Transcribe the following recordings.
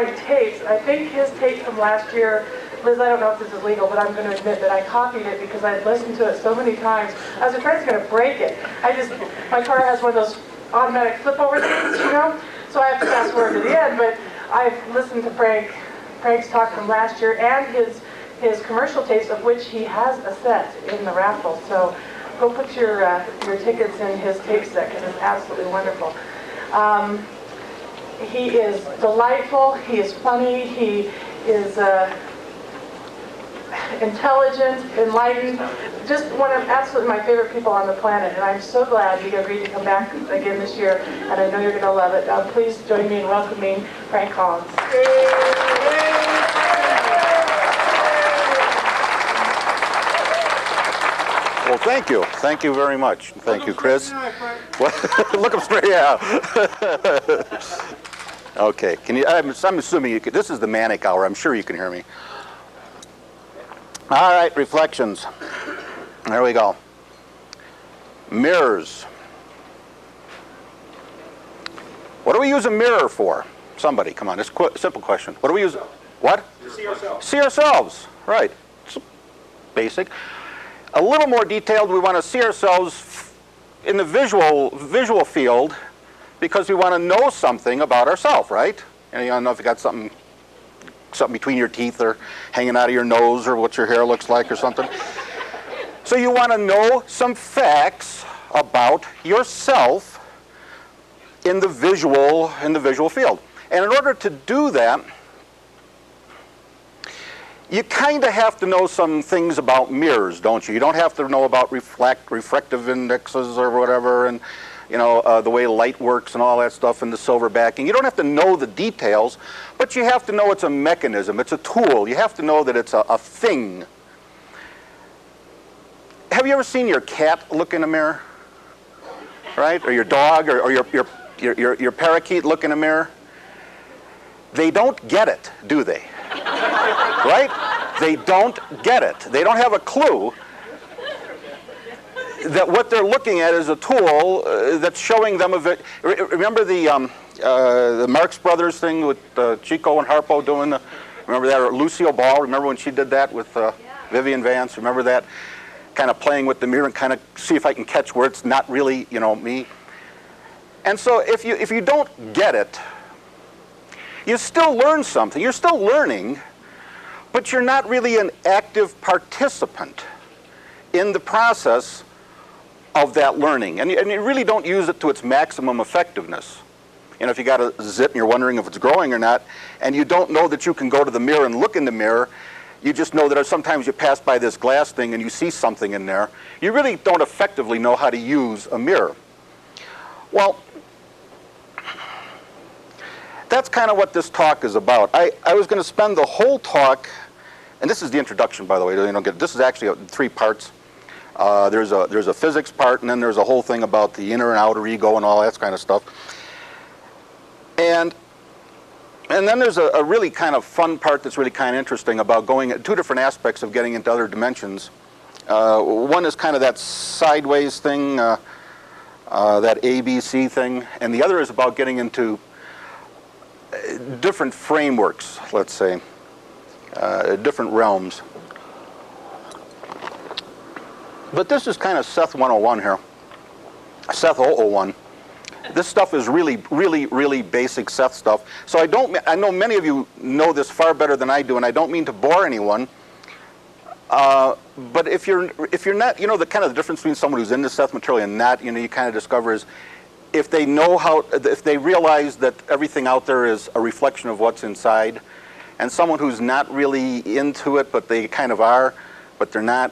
find tapes. I think his tape from last year, Liz, I don't know if this is legal, but I'm going to admit that I copied it because I had listened to it so many times. I was afraid I was going to break it. My car has one of those automatic flip over things, you know? So I have to fast forward to the end, but I've listened to Frank's talk from last year and his commercial tapes, of which he has a set in the raffle. So go put your tickets in his tape set because it's absolutely wonderful. He is delightful, he is funny, he is intelligent, enlightened, just one of absolutely my favorite people on the planet, and I'm so glad he agreed to come back again this year, and I know you're going to love it. Please join me in welcoming Frank Collins. Well, thank you. Thank you very much. Thank you, Chris. Look him straight out. Okay. Can you? I'm assuming you can. This is the manic hour. I'm sure you can hear me. All right. Reflections. There we go. Mirrors. What do we use a mirror for? Somebody, come on. It's a simple question. What do we use? What? To see ourselves. See ourselves. Right. It's basic. A little more detailed, we want to see ourselves in the visual field because we want to know something about ourselves, right? And you don't know if you got something between your teeth or hanging out of your nose or what your hair looks like or something. So you want to know some facts about yourself in the visual field. And in order to do that, you kind of have to know some things about mirrors, don't you? You don't have to know about refractive indexes or whatever, and you know the way light works and all that stuff, and the silver backing. You don't have to know the details, but you have to know it's a mechanism, it's a tool. You have to know that it's a thing. Have you ever seen your cat look in a mirror? Right? Or your dog, or your parakeet look in a mirror? They don't get it, do they? Right? They don't get it. They don't have a clue that what they're looking at is a tool that's showing them a remember the Marx Brothers thing with Chico and Harpo doing the, remember that, or Lucille Ball, remember when she did that with Vivian Vance, remember that? Kind of playing with the mirror and kind of see if I can catch where it's not really, you know, me. And so if you don't get it, you still learn something. You're still learning, but you're not really an active participant in the process of that learning. And you really don't use it to its maximum effectiveness. You know, if you got a zit and you're wondering if it's growing or not, and you don't know that you can go to the mirror and look in the mirror, you just know that sometimes you pass by this glass thing and you see something in there. You really don't effectively know how to use a mirror. Well, that's kind of what this talk is about. I was going to spend the whole talk, and this is the introduction, by the way. You don't get, this is actually 3 parts. There's a physics part, and then there's a whole thing about the inner and outer ego and all that kind of stuff. And then there's a really kind of fun part that's really kind of interesting about going at 2 different aspects of getting into other dimensions. One is kind of that sideways thing, that ABC thing, and the other is about getting into different frameworks, let's say, different realms. But this is kind of Seth 101 here. Seth 001. This stuff is really, really, really basic Seth stuff. So I know many of you know this far better than I do, and I don't mean to bore anyone. But if you're not, you know, the kind of the difference between someone who's into Seth material and not, you know, you kind of discover is if they know if they realize that everything out there is a reflection of what's inside, and someone who's not really into it, but they kind of are, but they're not,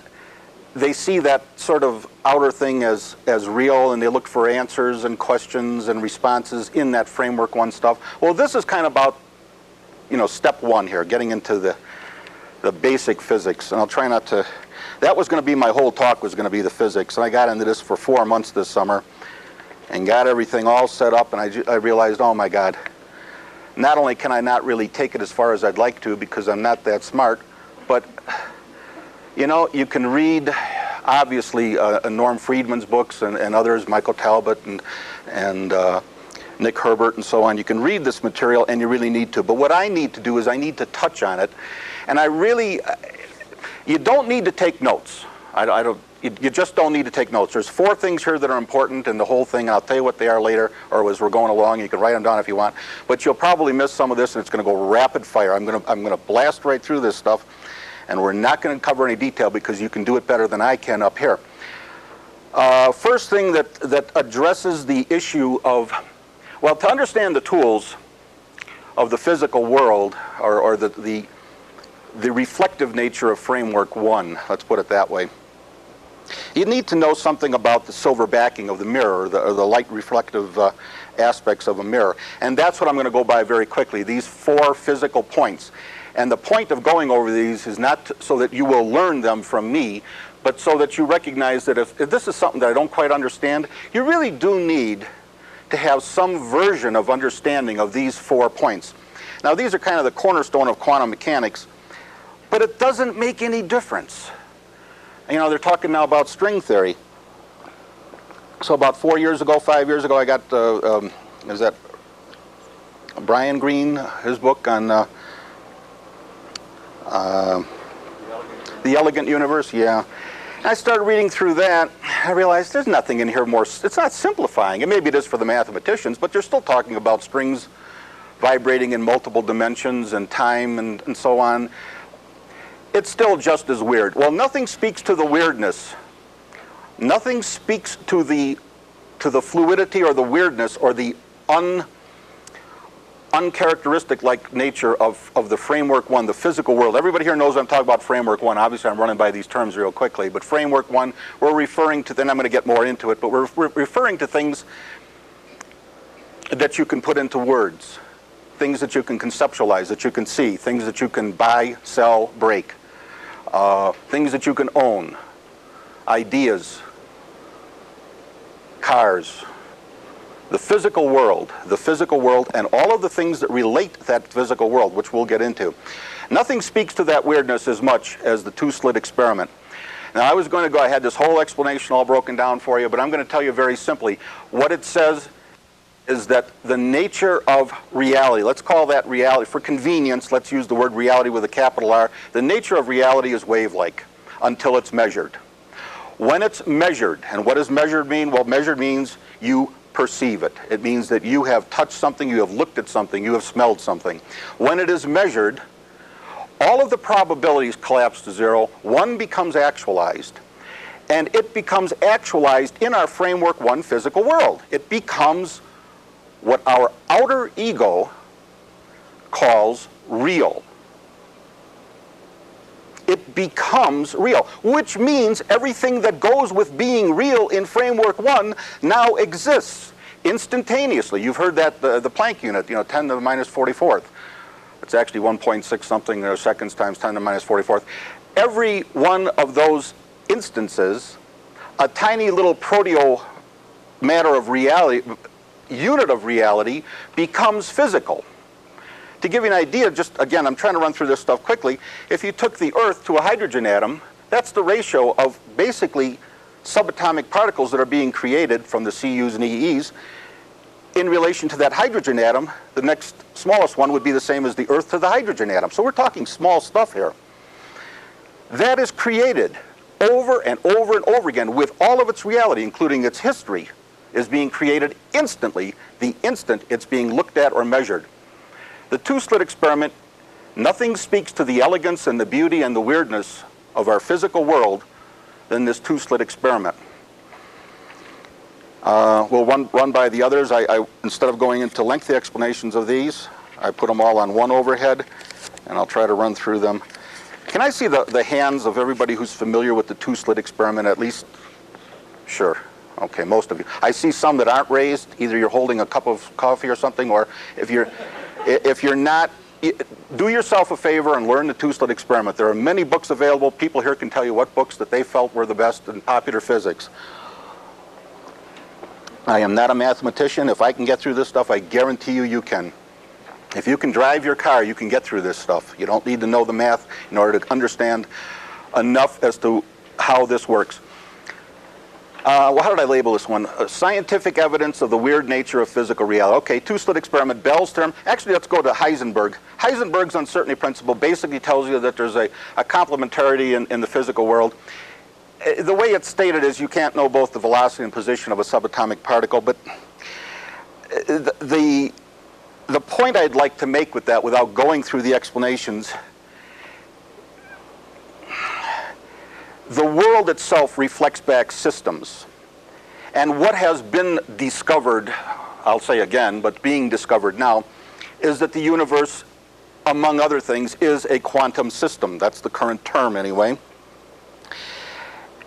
they see that sort of outer thing as real, and they look for answers and questions and responses in that framework 1 stuff. Well, this is kind of about, you know, step 1 here, getting into the basic physics. And I'll try not to, that was going to be my whole talk, was going to be the physics. And I got into this for 4 months this summer and got everything all set up, and I realized, oh my God, not only can I not really take it as far as I'd like to because I'm not that smart, but you know, you can read obviously Norm Friedman's books and others, Michael Talbot and Nick Herbert and so on. You can read this material, and you really need to. But what I need to do is I need to touch on it. And you don't need to take notes. You just don't need to take notes. There's 4 things here that are important in the whole thing. I'll tell you what they are later, or as we're going along. You can write them down if you want. But you'll probably miss some of this, and it's going to go rapid fire. I'm going to blast right through this stuff, and we're not going to cover any detail because you can do it better than I can up here. First thing that addresses the issue of, well, to understand the tools of the physical world, or the reflective nature of Framework 1, let's put it that way. You need to know something about the silver backing of the mirror, or the light reflective aspects of a mirror. And that's what I'm going to go by very quickly, these 4 physical points. And the point of going over these is not so that you will learn them from me, but so that you recognize that if this is something that I don't quite understand, you really do need to have some version of understanding of these 4 points. Now, these are kind of the cornerstone of quantum mechanics, but it doesn't make any difference. You know, they're talking now about string theory. So about 4 years ago, 5 years ago, I got, is that Brian Greene, his book on The Elegant Universe? Yeah. And I started reading through that. I realized there's nothing in here more, it's not simplifying. And maybe it is for the mathematicians, but they're still talking about strings vibrating in multiple dimensions and time and so on. It's still just as weird. Well, nothing speaks to the weirdness. Nothing speaks to the fluidity or the weirdness or the uncharacteristic-like nature of the Framework 1, the physical world. Everybody here knows I'm talking about Framework 1. Obviously, I'm running by these terms real quickly. But Framework 1, we're referring to, then I'm going to get more into it, but we're referring to things that you can put into words, things that you can conceptualize, that you can see, things that you can buy, sell, break. Things that you can own, ideas, cars, the physical world, and all of the things that relate to that physical world, which we'll get into. Nothing speaks to that weirdness as much as the 2-slit experiment. Now, I was going to go, I had this whole explanation all broken down for you, but I'm going to tell you very simply. What it says is that the nature of reality, let's call that reality, for convenience, let's use the word reality with a capital R. The nature of reality is wave-like until it's measured. When it's measured, and what does measured mean? Well, measured means you perceive it. It means that you have touched something, you have looked at something, you have smelled something. When it is measured, all of the probabilities collapse to 0. 1 becomes actualized. And it becomes actualized in our Framework 1 physical world. It becomes what our outer ego calls real. It becomes real, which means everything that goes with being real in Framework 1 now exists instantaneously. You've heard that, the Planck unit, 10 to the minus 44th. It's actually 1.6 something seconds times 10 to the minus 44th. Every one of those instances, a tiny little proteo matter of reality, unit of reality, becomes physical. To give you an idea, just again, I'm trying to run through this stuff quickly. If you took the Earth to a hydrogen atom, that's the ratio of basically subatomic particles that are being created from the CUs and EEs in relation to that hydrogen atom. The next smallest one would be the same as the Earth to the hydrogen atom. So we're talking small stuff here. That is created over and over and over again with all of its reality, including its history, is being created instantly, the instant it's being looked at or measured. The 2-slit experiment, nothing speaks to the elegance and the beauty and the weirdness of our physical world than this 2-slit experiment. We'll run by the others. I instead of going into lengthy explanations of these, I put them all on one overhead, and I'll try to run through them. Can I see the hands of everybody who's familiar with the 2-slit experiment at least? Sure. Okay, most of you. I see some that aren't raised. Either you're holding a cup of coffee or something, or if you're not, do yourself a favor and learn the 2-slit experiment. There are many books available. People here can tell you what books that they felt were the best in popular physics. I am not a mathematician. If I can get through this stuff, I guarantee you can. If you can drive your car, you can get through this stuff. You don't need to know the math in order to understand enough as to how this works. Well, how did I label this one? Scientific evidence of the weird nature of physical reality. Okay, two-slit experiment, Bell's theorem. Actually, let's go to Heisenberg. Heisenberg's uncertainty principle basically tells you that there's a complementarity in the physical world. The way it's stated is you can't know both the velocity and position of a subatomic particle, but the point I'd like to make with that, without going through the explanations, the world itself reflects back systems. And what has been discovered, I'll say again, but being discovered now, is that the universe, among other things, is a quantum system. That's the current term anyway.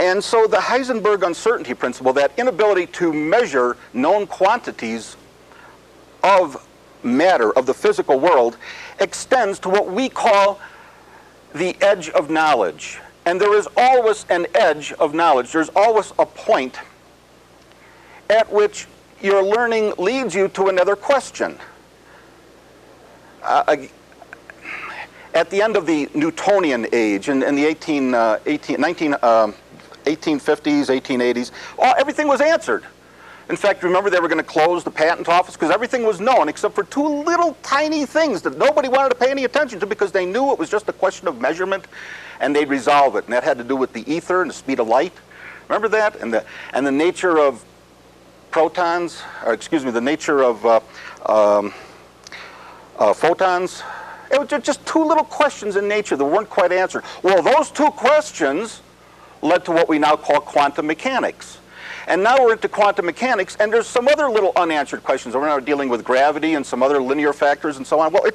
And so the Heisenberg uncertainty principle, that inability to measure known quantities of matter, of the physical world, extends to what we call the edge of knowledge. And there is always an edge of knowledge. There's always a point at which your learning leads you to another question. At the end of the Newtonian age, in the 1850s, 1880s, everything was answered. In fact, remember they were going to close the patent office because everything was known except for two little tiny things that nobody wanted to pay any attention to because they knew it was just a question of measurement and they'd resolve it. And that had to do with the ether and the speed of light. Remember that? And the nature of protons, or excuse me, the nature of photons. It was just two little questions in nature that weren't quite answered. Well, those two questions led to what we now call quantum mechanics. And now we're into quantum mechanics, and there's some other little unanswered questions. We're now dealing with gravity and some other linear factors and so on. Well,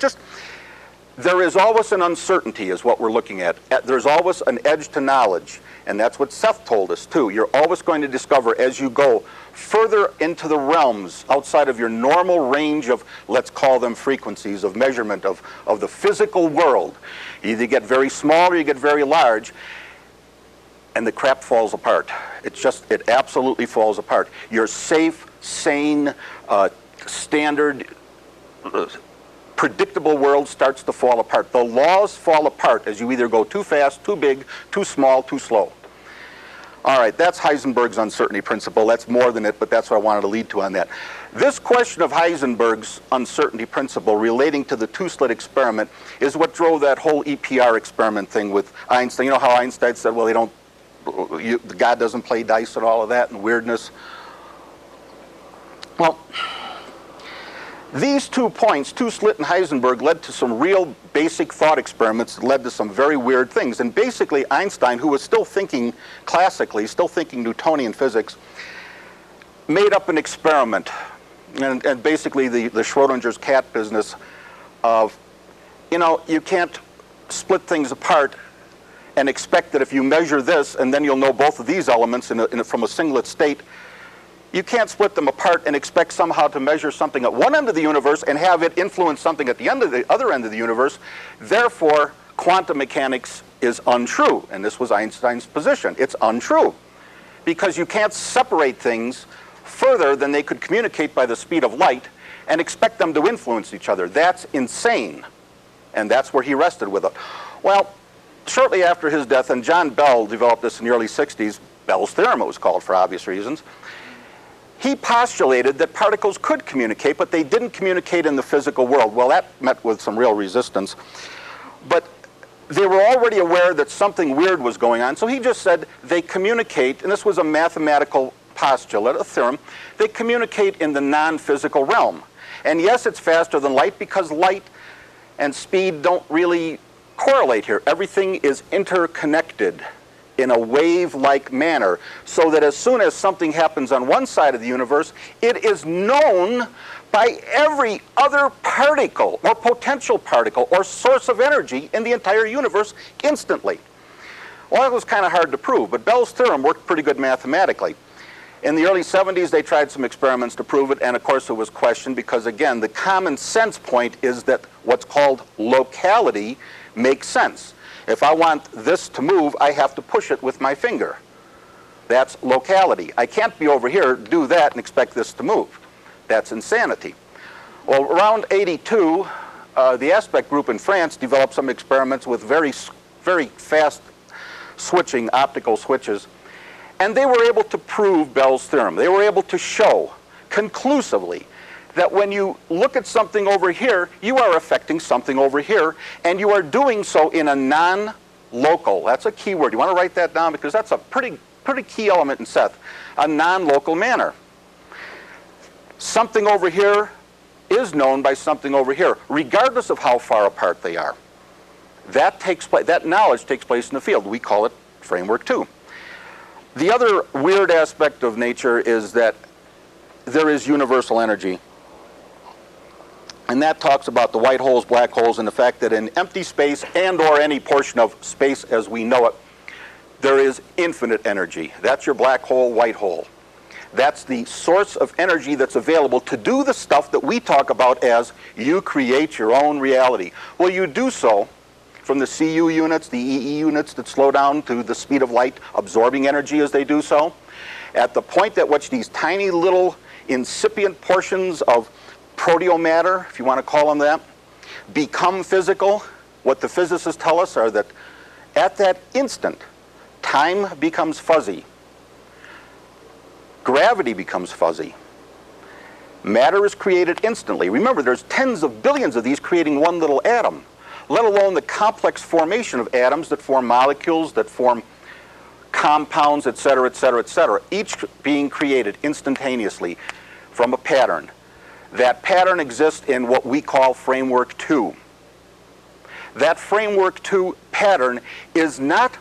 there is always an uncertainty is what we're looking at. There's always an edge to knowledge, and that's what Seth told us too. You're always going to discover as you go further into the realms outside of your normal range of, let's call them frequencies of measurement of the physical world. You either get very small or you get very large. And the crap falls apart. It absolutely falls apart. Your safe, sane, standard, predictable world starts to fall apart. The laws fall apart as you either go too fast, too big, too small, too slow. All right, that's Heisenberg's uncertainty principle. That's more than it, but that's what I wanted to lead to on that. This question of Heisenberg's uncertainty principle relating to the two-slit experiment is what drove that whole EPR experiment thing with Einstein. You know how Einstein said, well, God doesn't play dice and all of that and weirdness. Well, these 2 points, two-slit and Heisenberg, led to some real basic thought experiments that led to some very weird things. And basically Einstein, who was still thinking classically, still thinking Newtonian physics, made up an experiment. And basically the Schrodinger's cat business of, you can't split things apart and expect that if you measure this and then you'll know both of these elements from a singlet state. You can't split them apart and expect somehow to measure something at one end of the universe and have it influence something at the other end of the universe. Therefore, quantum mechanics is untrue. And this was Einstein's position. It's untrue. Because you can't separate things further than they could communicate by the speed of light and expect them to influence each other. That's insane. And that's where he rested with it. Well, shortly after his death, and John Bell developed this in the early 60s, Bell's theorem it was called for obvious reasons, he postulated that particles could communicate, but they didn't communicate in the physical world. Well, that met with some real resistance. But they were already aware that something weird was going on, so he just said they communicate, and this was a mathematical postulate, a theorem, they communicate in the non-physical realm. And yes, it's faster than light because light and speed don't really correlate here. Everything is interconnected in a wave-like manner, so that as soon as something happens on one side of the universe, it is known by every other particle or potential particle or source of energy in the entire universe instantly. Well, that was kind of hard to prove, but Bell's theorem worked pretty good mathematically. In the early 70s, they tried some experiments to prove it, and of course it was questioned because, again, the common sense point is that what's called locality makes sense. If I want this to move, I have to push it with my finger. That's locality. I can't be over here, do that, and expect this to move. That's insanity. Well, around 82, the Aspect group in France developed some experiments with very fast switching, optical switches. And they were able to prove Bell's theorem. They were able to show conclusively that when you look at something over here, you are affecting something over here, and you are doing so in a non-local, that's a key word. You want to write that down because that's a pretty key element in Seth, a non-local manner. Something over here is known by something over here, regardless of how far apart they are. That knowledge takes place in the field. We call it framework 2. The other weird aspect of nature is that there is universal energy. And that talks about the white holes, black holes, and the fact that in empty space and or any portion of space as we know it, there is infinite energy. That's your black hole, white hole. That's the source of energy that's available to do the stuff that we talk about as you create your own reality. Well, you do so from the CU units, the EE units that slow down to the speed of light, absorbing energy as they do so. At the point at which these tiny little incipient portions of proteomatter, if you want to call them that, become physical, what the physicists tell us are that at that instant, time becomes fuzzy. Gravity becomes fuzzy. Matter is created instantly. Remember, there's tens of billions of these creating one little atom, let alone the complex formation of atoms that form molecules, that form compounds, et cetera, et cetera, et cetera, each being created instantaneously from a pattern. That pattern exists in what we call framework 2. That framework 2 pattern is not,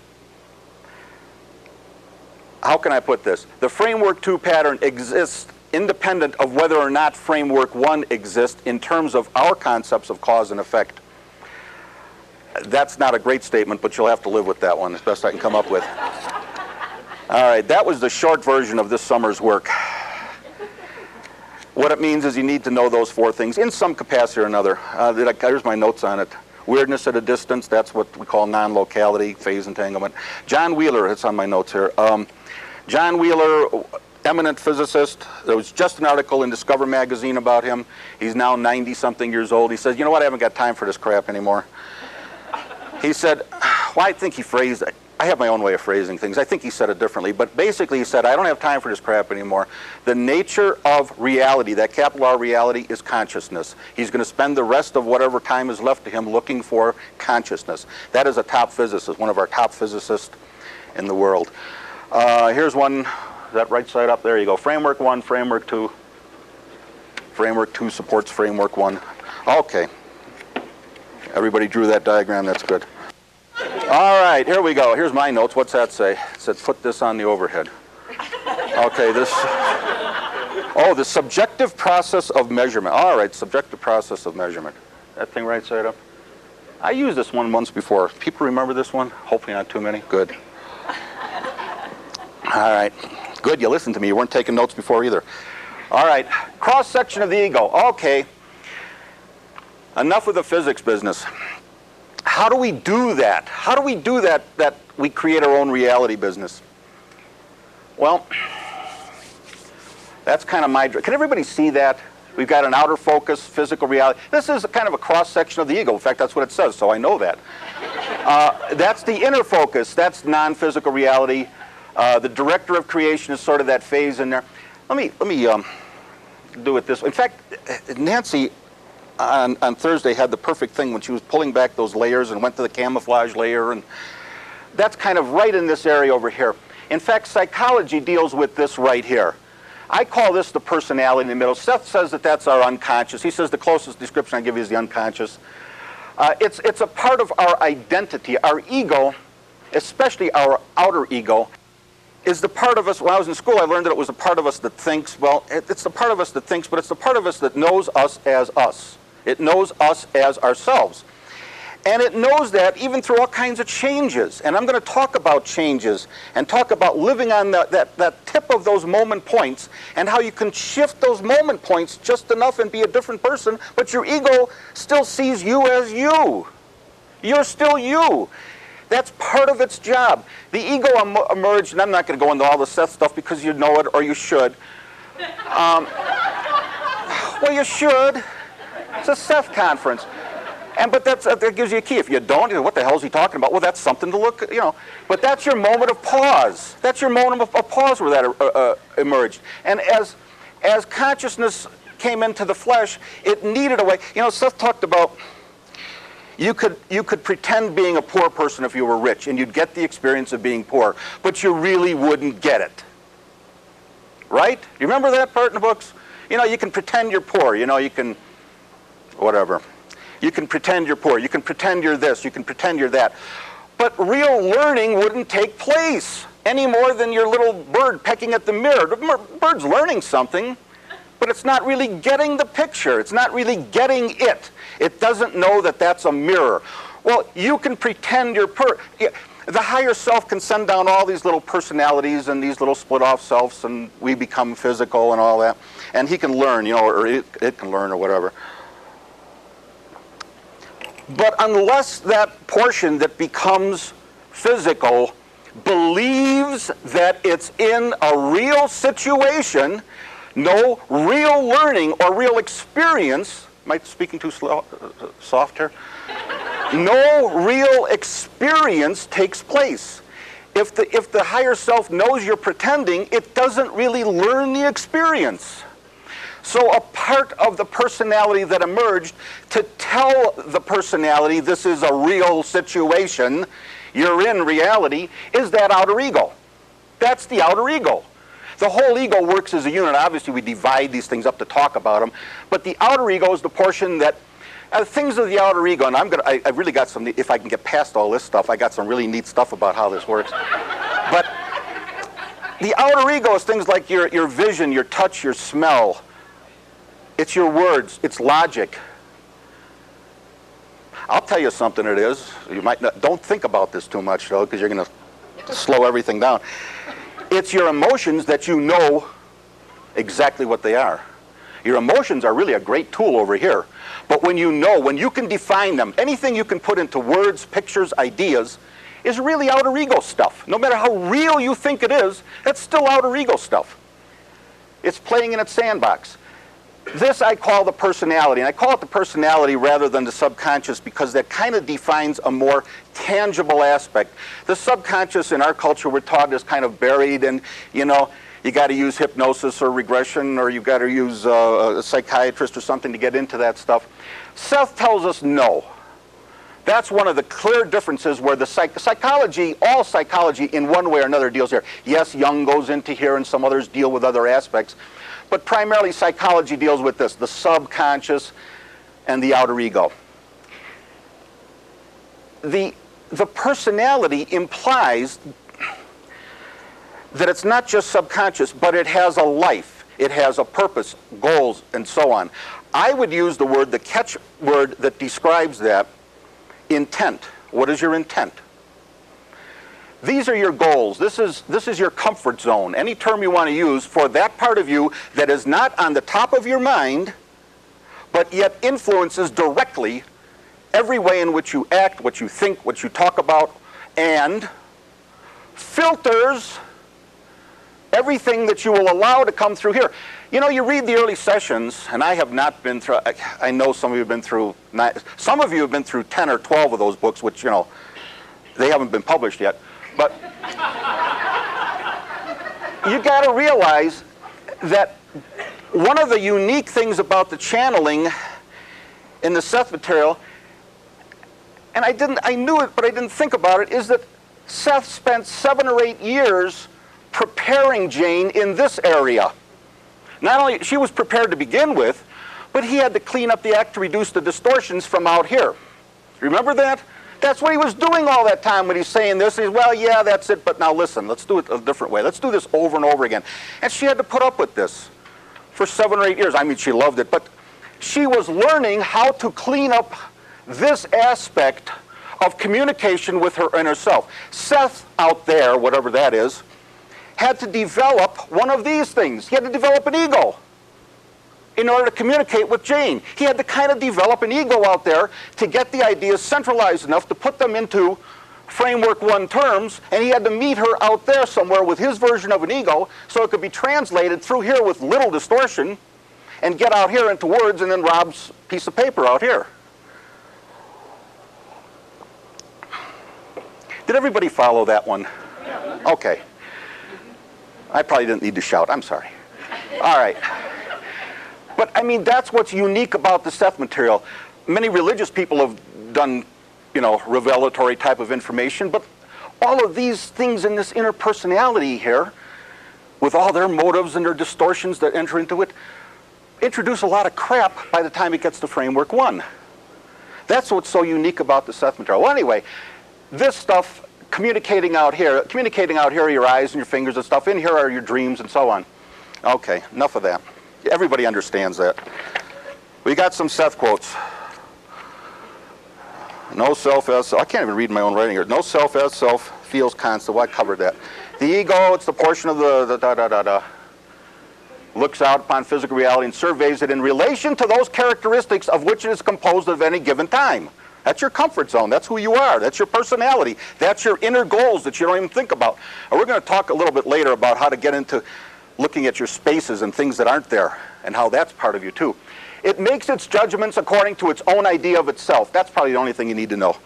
how can I put this? The framework 2 pattern exists independent of whether or not framework 1 exists in terms of our concepts of cause and effect. That's not a great statement, but you'll have to live with that one as best I can come up with. All right, that was the short version of this summer's work. What it means is you need to know those 4 things in some capacity or another. Here's my notes on it. Weirdness at a distance, that's what we call non-locality, phase entanglement. John Wheeler, it's on my notes here. John Wheeler, eminent physicist. There was just an article in Discover magazine about him. He's now 90-something years old. He says, you know what, I haven't got time for this crap anymore. He said, well, I think he phrased it. I have my own way of phrasing things. I think he said it differently. But basically he said, I don't have time for this crap anymore. The nature of reality, that capital R reality, is consciousness. He's going to spend the rest of whatever time is left to him looking for consciousness. That is a top physicist, one of our top physicists in the world. Here's one, that right side up, there you go. Framework 1, Framework 2. Framework 2 supports Framework 1. Okay. Everybody drew that diagram, that's good. All right, here we go. Here's my notes. What's that say? It said, put this on the overhead. Okay, the subjective process of measurement. All right, subjective process of measurement. That thing right side up. I used this one once before. People remember this one? Hopefully not too many. Good. All right. Good, you listened to me. You weren't taking notes before either. All right, cross-section of the ego. Okay. Enough with the physics business. How do we do that? How do we do that we create our own reality business? Well, that's kind of my... Can everybody see that? We've got an outer focus, physical reality. This is kind of a cross-section of the ego. In fact, that's what it says, so I know that. That's the inner focus. That's non-physical reality. The director of creation is sort of that phase in there. Let me do it this way. In fact, Nancy on Thursday had the perfect thing when she was pulling back those layers and went to the camouflage layer, and that's kind of right in this area over here. In fact, psychology deals with this right here. I call this the personality in the middle. Seth says that that's our unconscious. He says the closest description I give you is the unconscious. It's a part of our identity. Our ego, especially our outer ego, is the part of us. When I was in school, I learned that it was a part of us that thinks. Well, it's the part of us that thinks, but it's the part of us that knows us as us. It knows us as ourselves. And it knows that even through all kinds of changes. And I'm going to talk about changes and talk about living on that tip of those moment points and how you can shift those moment points just enough and be a different person, but your ego still sees you as you. You're still you. That's part of its job. The ego emerged, and I'm not going to go into all the Seth stuff because you know it or you should. Well, you should. It's a Seth conference. But that gives you a key. If you don't, what the hell is he talking about? Well, that's something to look, But that's your moment of pause. That's your moment of pause where that emerged. And as consciousness came into the flesh, it needed a way. Seth talked about you could pretend being a poor person if you were rich, and you'd get the experience of being poor, but you really wouldn't get it. Right? You remember that part in the books? You can pretend you're poor. You can, whatever. You can pretend you're poor. You can pretend you're this. You can pretend you're that. But real learning wouldn't take place any more than your little bird pecking at the mirror. The bird's learning something, but it's not really getting the picture. It's not really getting it. It doesn't know that that's a mirror. Well, you can pretend you're the higher self can send down all these little personalities and these little split-off selves, and we become physical and all that. And he can learn, or it can learn or whatever. But unless that portion that becomes physical believes that it's in a real situation, no real learning or real experience, am I speaking too soft here? No real experience takes place. If the higher self knows you're pretending, it doesn't really learn the experience. So a part of the personality that emerged to tell the personality this is a real situation, you're in reality, is that outer ego. That's the outer ego. The whole ego works as a unit. Obviously, we divide these things up to talk about them. But the outer ego is the portion that, things of the outer ego, and I've really got some, if I can get past all this stuff, I got some really neat stuff about how this works. But the outer ego is things like your vision, your touch, your smell. It's your words, it's logic. I'll tell you something it is. You might not, don't think about this too much though, because you're going to slow everything down. It's your emotions that you know exactly what they are. Your emotions are really a great tool over here. But when you can define them, anything you can put into words, pictures, ideas, is really outer ego stuff. No matter how real you think it is, that's still outer ego stuff. It's playing in its sandbox. This I call the personality, and I call it the personality rather than the subconscious because that kind of defines a more tangible aspect. The subconscious in our culture we're taught is kind of buried, and you got to use hypnosis or regression, or you've got to use a psychiatrist or something to get into that stuff. Seth tells us no. That's one of the clear differences where the psychology, all psychology in one way or another deals here. Yes, Jung goes into here and some others deal with other aspects. But primarily psychology deals with this, the subconscious and the outer ego. The personality implies that it's not just subconscious, but it has a life. It has a purpose, goals, and so on. I would use the catch word that describes that, intent. What is your intent? These are your goals. This is your comfort zone. Any term you want to use for that part of you that is not on the top of your mind, but yet influences directly every way in which you act, what you think, what you talk about, and filters everything that you will allow to come through here. You read the early sessions, and I have not been through, I know some of you have been through, some of you have been through 10 or 12 of those books, which, they haven't been published yet. But you got to realize that one of the unique things about the channeling in the Seth material, and I knew it, but I didn't think about it, is that Seth spent 7 or 8 years preparing Jane in this area. Not only she was prepared to begin with, but he had to clean up the act to reduce the distortions from out here. Remember that? That's what he was doing all that time when he's saying this. He's, well, yeah, that's it, but now listen, let's do it a different way. Let's do this over and over again. And she had to put up with this for 7 or 8 years. I mean, she loved it, but she was learning how to clean up this aspect of communication with her inner self. Seth out there, whatever that is, had to develop one of these things. He had to develop an ego in order to communicate with Jane. He had to kind of develop an ego out there to get the ideas centralized enough to put them into framework 1 terms, and he had to meet her out there somewhere with his version of an ego so it could be translated through here with little distortion and get out here into words and then Rob's piece of paper out here. Did everybody follow that one? Okay. I probably didn't need to shout. I'm sorry. All right. But, I mean, that's what's unique about the Seth material. Many religious people have done, you know, revelatory type of information, but all of these things in this inner personality here, with all their motives and their distortions that enter into it, introduce a lot of crap by the time it gets to framework 1. That's what's so unique about the Seth material. Well, anyway, this stuff, communicating out here are your eyes and your fingers and stuff. In here are your dreams and so on. Okay, enough of that. Everybody understands that. We got some Seth quotes. No self as, I can't even read my own writing here. No self as self feels constant. Well, I covered that. The ego, it's the portion of the looks out upon physical reality and surveys it in relation to those characteristics of which it is composed at any given time. That's your comfort zone. That's who you are. That's your personality. That's your inner goals that you don't even think about. And we're going to talk a little bit later about how to get into looking at your spaces and things that aren't there and how that's part of you too. It makes its judgments according to its own idea of itself. That's probably the only thing you need to know.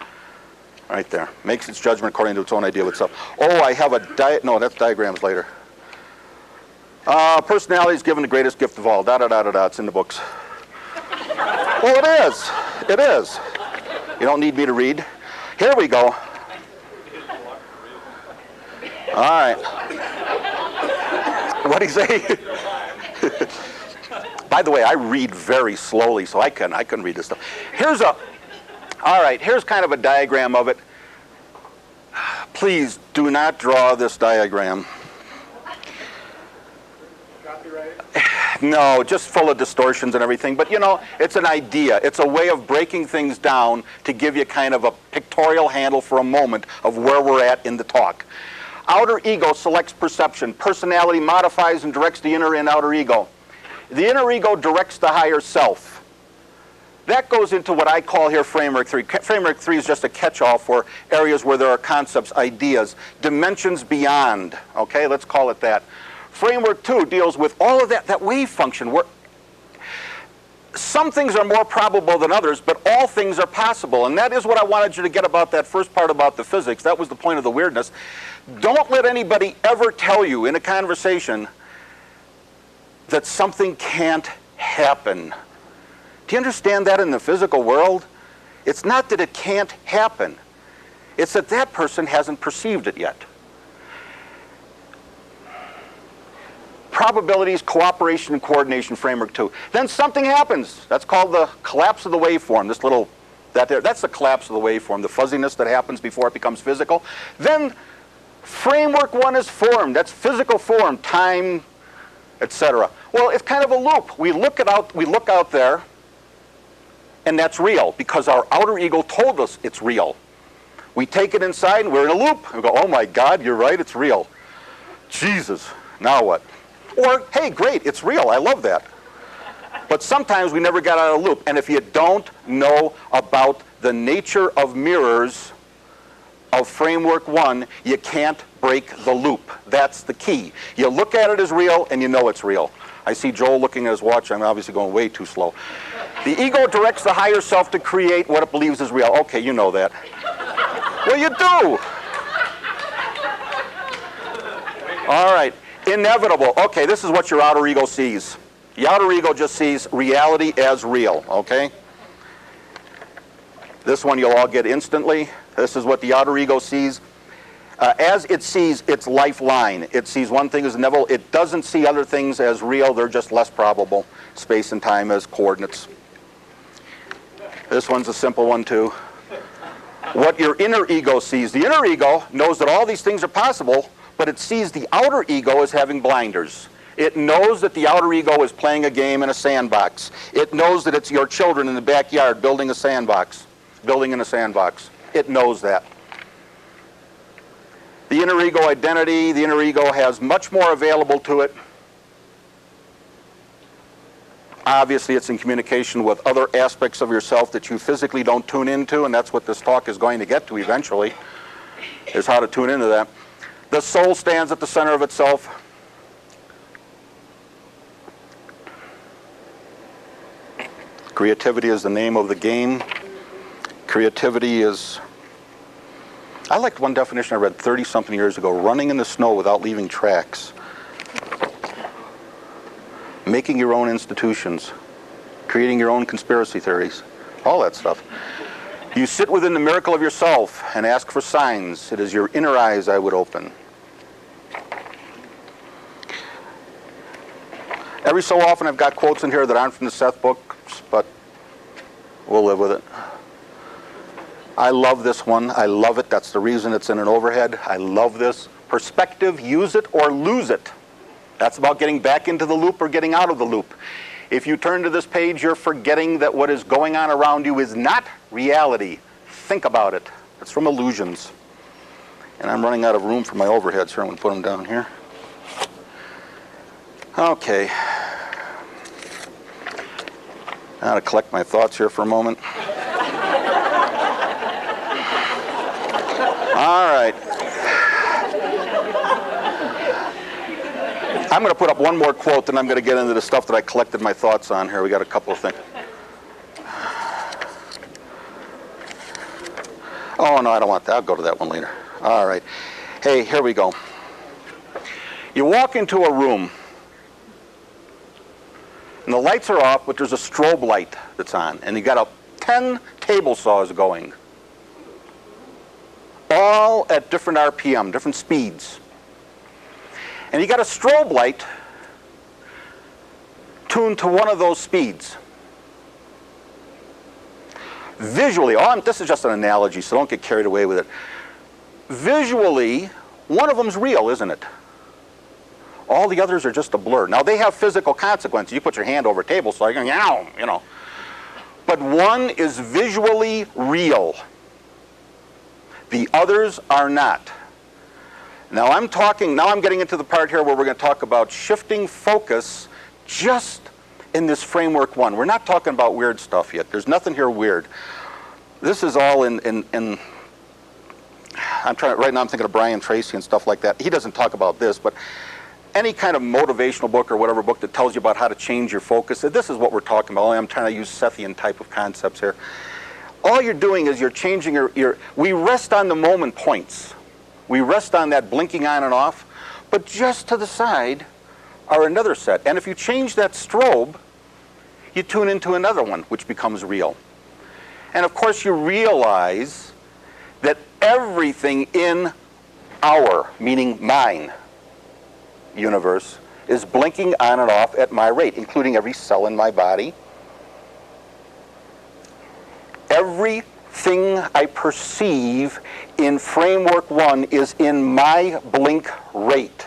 Right there. Makes its judgment according to its own idea of itself. Oh, I have a no, that's diagrams later. Personality is given the greatest gift of all. It's in the books. Well, it is. It is. You don't need me to read. Here we go. All right. What do you say? By the way, I read very slowly, so I couldn't read this stuff. All right, here's kind of a diagram of it. Please do not draw this diagram. No, just full of distortions and everything. But, you know, it's an idea. It's a way of breaking things down to give you kind of a pictorial handle for a moment of where we're at in the talk. Outer ego selects perception. Personality modifies and directs the inner and outer ego. The inner ego directs the higher self. That goes into what I call here framework 3. Framework 3 is just a catch-all for areas where there are concepts, ideas, dimensions beyond. Okay, let's call it that. Framework 2 deals with all of that wave function. Where some things are more probable than others, but all things are possible. And that is what I wanted you to get about that first part about the physics. That was the point of the weirdness. Don't let anybody ever tell you in a conversation that something can't happen. Do you understand that in the physical world? It's not that it can't happen. It's that that person hasn't perceived it yet. Probabilities, cooperation, and coordination, framework 2. Then something happens. That's called the collapse of the waveform. This little, that's the collapse of the waveform, the fuzziness that happens before it becomes physical. Then framework 1 is formed. That's physical form, time, etc. Well, it's kind of a loop. We look out there, and that's real because our outer ego told us it's real. We take it inside, and we're in a loop. We go, oh my God, you're right, it's real. Jesus, now what? Or, hey, great, it's real, I love that. But sometimes we never got out of the loop. And if you don't know about the nature of mirrors of framework 1, you can't break the loop. That's the key. You look at it as real, and you know it's real. I see Joel looking at his watch. I'm obviously going way too slow. The ego directs the higher self to create what it believes is real. Okay, you know that. Well, you do. All right. Inevitable. Okay, this is what your outer ego sees. The outer ego just sees reality as real, okay? This one you'll all get instantly. This is what the outer ego sees. As it sees its lifeline, it sees one thing as inevitable. It doesn't see other things as real. They're just less probable. Space and time as coordinates. This one's a simple one too. What your inner ego sees. The inner ego knows that all these things are possible, but it sees the outer ego as having blinders. It knows that the outer ego is playing a game in a sandbox. It knows that it's your children in the backyard building in a sandbox. It knows that. The inner ego identity, the inner ego has much more available to it. Obviously, it's in communication with other aspects of yourself that you physically don't tune into, and that's what this talk is going to get to eventually, is how to tune into that. The soul stands at the center of itself. Creativity is the name of the game. Creativity is I liked one definition I read 30-something years ago: running in the snow without leaving tracks. Making your own institutions. Creating your own conspiracy theories. All that stuff. You sit within the miracle of yourself and ask for signs. It is your inner eyes I would open. Every so often I've got quotes in here that aren't from the Seth books, but we'll live with it. I love this one. I love it. That's the reason it's in an overhead. I love this. Perspective, use it or lose it. That's about getting back into the loop or getting out of the loop. If you turn to this page, you're forgetting that what is going on around you is not reality. Think about it. It's from Illusions. And I'm running out of room for my overheads here. I'm going to put them down here. Okay. Now to collect my thoughts here for a moment. All right. I'm going to put up one more quote, then I'm going to get into the stuff that I collected my thoughts on here. We got a couple of things. Oh, no, I don't want that. I'll go to that one later. All right. Hey, here we go. You walk into a room, and the lights are off, but there's a strobe light that's on, and you got 10 table saws going, all at different RPM, different speeds. And you got a strobe light tuned to one of those speeds. Visually, this is just an analogy, so don't get carried away with it. Visually, one of them's real, isn't it? All the others are just a blur. Now, they have physical consequences. You put your hand over a table saw, you're going, yow, you know. But one is visually real. The others are not. Now I'm getting into the part here where we're going to talk about shifting focus just in this framework one. We're not talking about weird stuff yet. There's nothing here weird. This is all right now I'm thinking of Brian Tracy and stuff like that. He doesn't talk about this, but any kind of motivational book or whatever book that tells you about how to change your focus, this is what we're talking about. I'm trying to use Sethian type of concepts here. All you're doing is you're changing we rest on the moment points. We rest on that blinking on and off, but just to the side are another set. And if you change that strobe, you tune into another one, which becomes real. And of course you realize that everything in our, meaning mine, universe is blinking on and off at my rate, including every cell in my body. Everything I perceive in framework one is in my blink rate.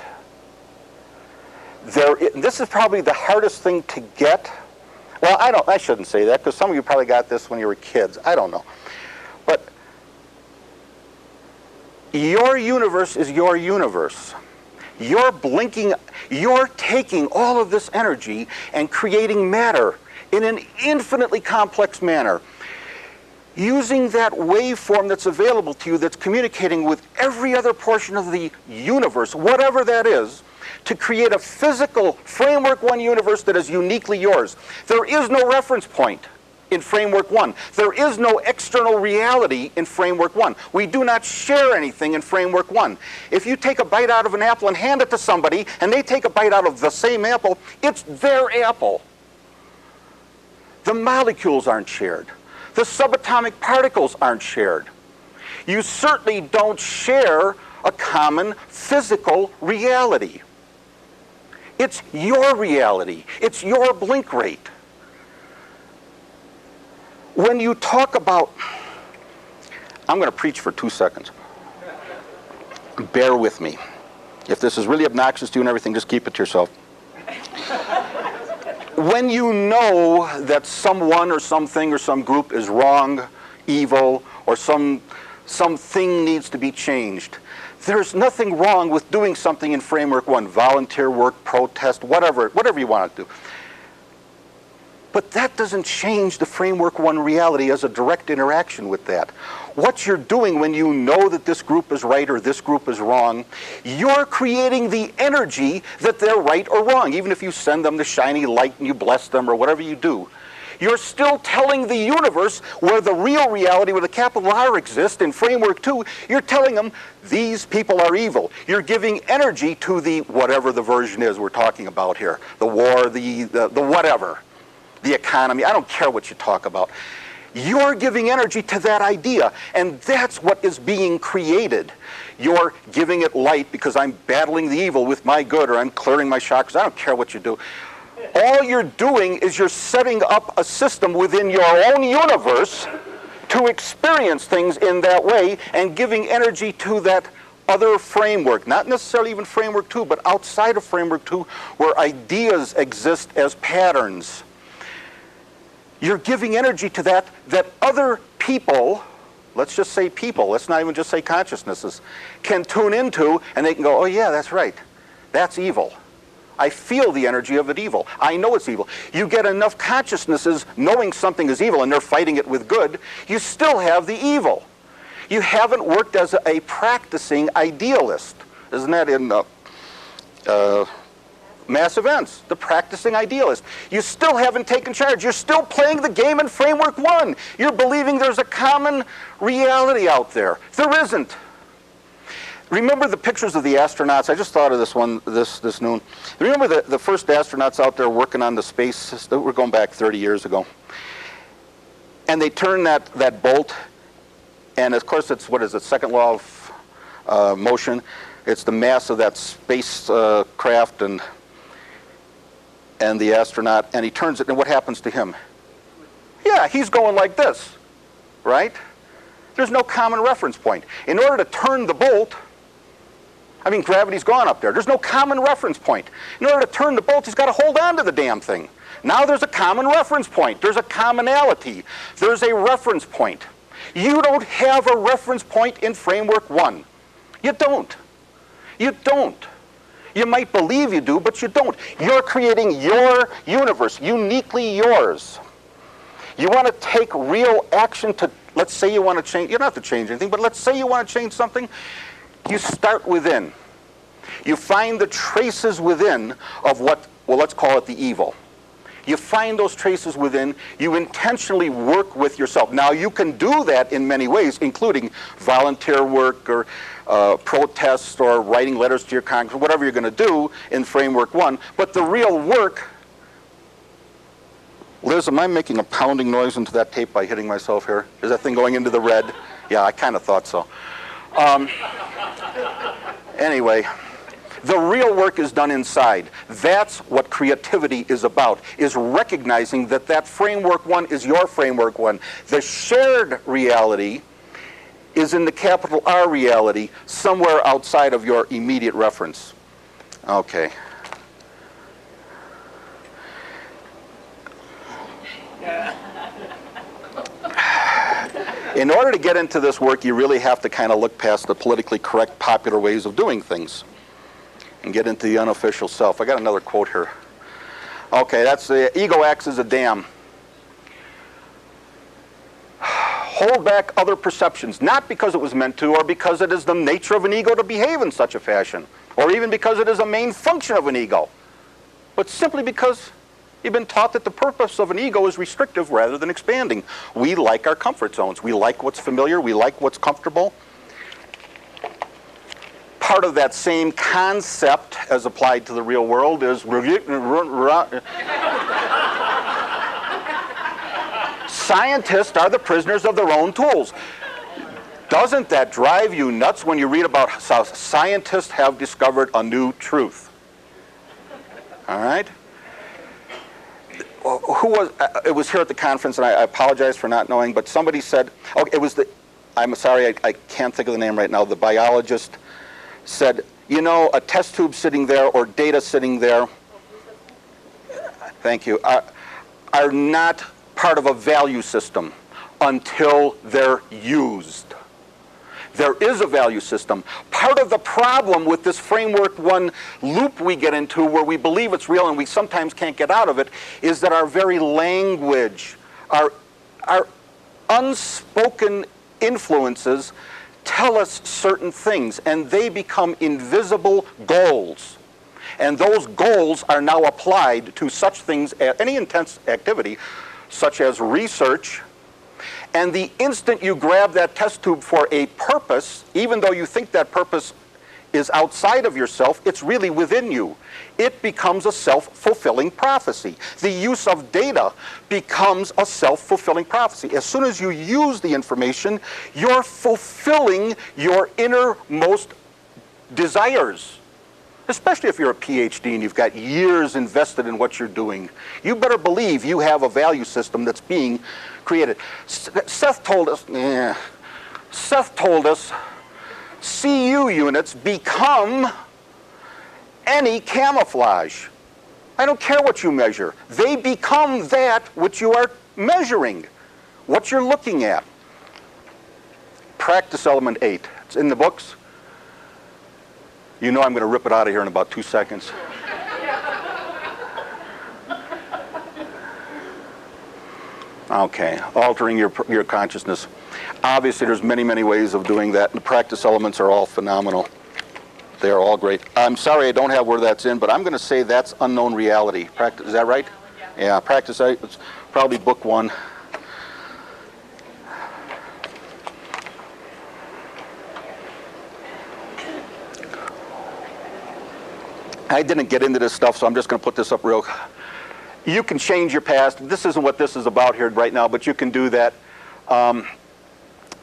This is probably the hardest thing to get. Well, I shouldn't say that, because some of you probably got this when you were kids. I don't know. But your universe is your universe. You're blinking, you're taking all of this energy and creating matter in an infinitely complex manner, using that waveform that's available to you, that's communicating with every other portion of the universe, whatever that is, to create a physical framework one universe that is uniquely yours. There is no reference point in framework one. There is no external reality in framework one. We do not share anything in framework one. If you take a bite out of an apple and hand it to somebody, and they take a bite out of the same apple, it's their apple. The molecules aren't shared. The subatomic particles aren't shared. You certainly don't share a common physical reality. It's your reality. It's your blink rate. When you talk about, I'm going to preach for 2 seconds. Bear with me. If this is really obnoxious to you and everything, just keep it to yourself. When you know that someone or something or some group is wrong, evil, or something needs to be changed, there's nothing wrong with doing something in framework one, volunteer work, protest, whatever you want to do. But that doesn't change the framework one reality as a direct interaction with that. What you're doing when you know that this group is right or this group is wrong, you're creating the energy that they're right or wrong. Even if you send them the shiny light and you bless them or whatever you do, You're still telling the universe where the real reality with a capital R exists in framework 2. You're telling them these people are evil. You're giving energy to the whatever the version is we're talking about here. The war, the whatever. The economy. I don't care what you talk about. You're giving energy to that idea, and that's what is being created. You're giving it light because I'm battling the evil with my good, or I'm clearing my chakras. I don't care what you do. All you're doing is you're setting up a system within your own universe to experience things in that way and giving energy to that other framework, not necessarily even framework 2, but outside of framework 2 where ideas exist as patterns. You're giving energy to that other people, let's just say people, let's not even just say consciousnesses, can tune into, and they can go, oh yeah, that's right, that's evil. I feel the energy of it evil. I know it's evil. You get enough consciousnesses knowing something is evil and they're fighting it with good, you still have the evil. You haven't worked as a practicing idealist. Isn't that in Mass Events, the practicing idealist? You still haven't taken charge. You're still playing the game in framework 1. You're believing there's a common reality out there. There isn't. Remember the pictures of the astronauts? I just thought of this one this noon. Remember the first astronauts out there working on the space system? We're going back 30 years ago. And they turn that bolt, and of course it's, what is it, second law of motion. It's the mass of that space craft and the astronaut, and he turns it, and what happens to him? Yeah, he's going like this, right? There's no common reference point. In order to turn the bolt, I mean, gravity's gone up there. There's no common reference point. In order to turn the bolt, he's got to hold on to the damn thing. Now there's a common reference point. There's a commonality. There's a reference point. You don't have a reference point in framework 1. You don't. You don't. You might believe you do, but you don't. You're creating your universe, uniquely yours. You want to take real action to, let's say you want to change, you don't have to change anything, but let's say you want to change something, you start within. You find the traces within of what, well, let's call it the evil. You find those traces within, you intentionally work with yourself. Now, you can do that in many ways, including volunteer work or protests or writing letters to your Congress, whatever you're going to do in Framework 1. But the real work, Liz, am I making a pounding noise into that tape by hitting myself here? Is that thing going into the red? Yeah, I kind of thought so. Anyway. The real work is done inside. That's what creativity is about, is recognizing that that framework 1 is your framework 1. The shared reality is in the capital R reality, somewhere outside of your immediate reference. Okay. In order to get into this work, you really have to kind of look past the politically correct, popular ways of doing things and get into the unofficial self. I got another quote here. Okay, that's the ego acts as a dam. Hold back other perceptions, not because it was meant to, or because it is the nature of an ego to behave in such a fashion, or even because it is a main function of an ego, but simply because you've been taught that the purpose of an ego is restrictive rather than expanding. We like our comfort zones. We like what's familiar. We like what's comfortable. Part of that same concept as applied to the real world is scientists are the prisoners of their own tools. Doesn't that drive you nuts when you read about how scientists have discovered a new truth? All right? Who was, it was here at the conference, and I apologize for not knowing, but somebody said, oh, it was the, I'm sorry, I can't think of the name right now, the biologist said, you know, a test tube sitting there or data sitting there, thank you, are not part of a value system until they're used. There is a value system. Part of the problem with this Framework 1 loop we get into where we believe it's real and we sometimes can't get out of it is that our very language, our unspoken influences tell us certain things, and they become invisible goals. And those goals are now applied to such things as any intense activity such as research, and the instant you grab that test tube for a purpose, even though you think that purpose is outside of yourself, it's really within you. It becomes a self-fulfilling prophecy. The use of data becomes a self-fulfilling prophecy. As soon as you use the information, you're fulfilling your innermost desires. Especially if you're a PhD and you've got years invested in what you're doing. You better believe you have a value system that's being created. Seth told us, CU units become any camouflage. I don't care what you measure. They become that which you are measuring, what you're looking at. Practice element 8. It's in the books. You know I'm going to rip it out of here in about 2 seconds. Okay, altering your consciousness. Obviously, there's many, many ways of doing that, and the practice elements are all phenomenal. They are all great. I'm sorry I don't have where that's in, but I'm going to say that's unknown reality. Practice, is that right? Yeah, practice, it's probably book 1. I didn't get into this stuff, so I'm just going to put this up real. You can change your past. This isn't what this is about here right now, but you can do that.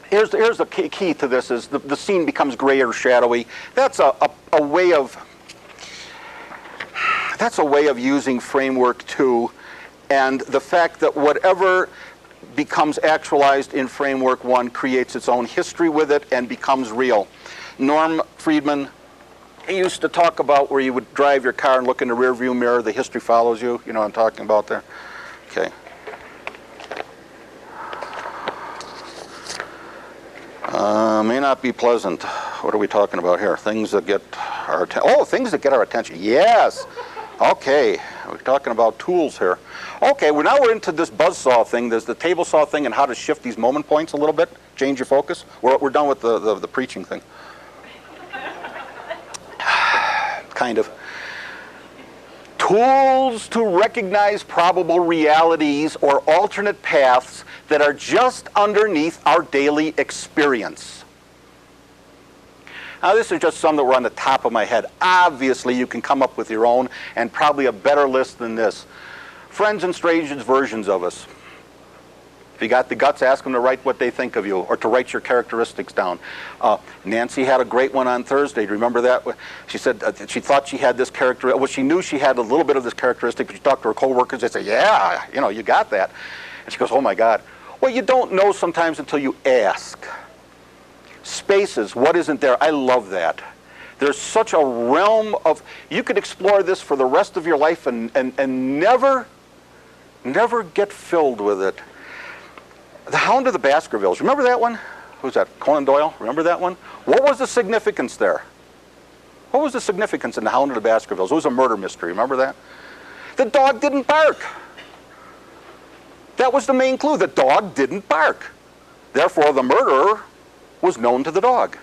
Here's the key to this: is the scene becomes gray or shadowy. That's a way of using framework 2, and the fact that whatever becomes actualized in framework 1 creates its own history with it and becomes real. Norm Friedman, he used to talk about where you would drive your car and look in the rear view mirror, the history follows you. You know what I'm talking about there? Okay. May not be pleasant. What are we talking about here? Things that get our attention. Oh, things that get our attention. Yes. Okay. We're talking about tools here. Okay, now we're into this buzzsaw thing. There's the table saw thing and how to shift these moment points a little bit. Change your focus. We're done with the preaching thing. Kind of. Tools to recognize probable realities or alternate paths that are just underneath our daily experience. Now, this is just some that were on the top of my head. Obviously, you can come up with your own, and probably a better list than this. Friends and strangers versions of us. If you got the guts, ask them to write what they think of you, or to write your characteristics down. Nancy had a great one on Thursday. Do you remember that? She said she thought she had this character. Well, she knew she had a little bit of this characteristic, but she talked to her coworkers. They said, "Yeah, you know, you got that." And she goes, "Oh my God." Well, you don't know sometimes until you ask. Spaces, what isn't there? I love that. There's such a realm of, you could explore this for the rest of your life and never get filled with it. The Hound of the Baskervilles, remember that one? Who's that, Conan Doyle? Remember that one? What was the significance there? What was the significance in the Hound of the Baskervilles? It was a murder mystery, remember that? The dog didn't bark. That was the main clue, the dog didn't bark. Therefore, the murderer was known to the dog.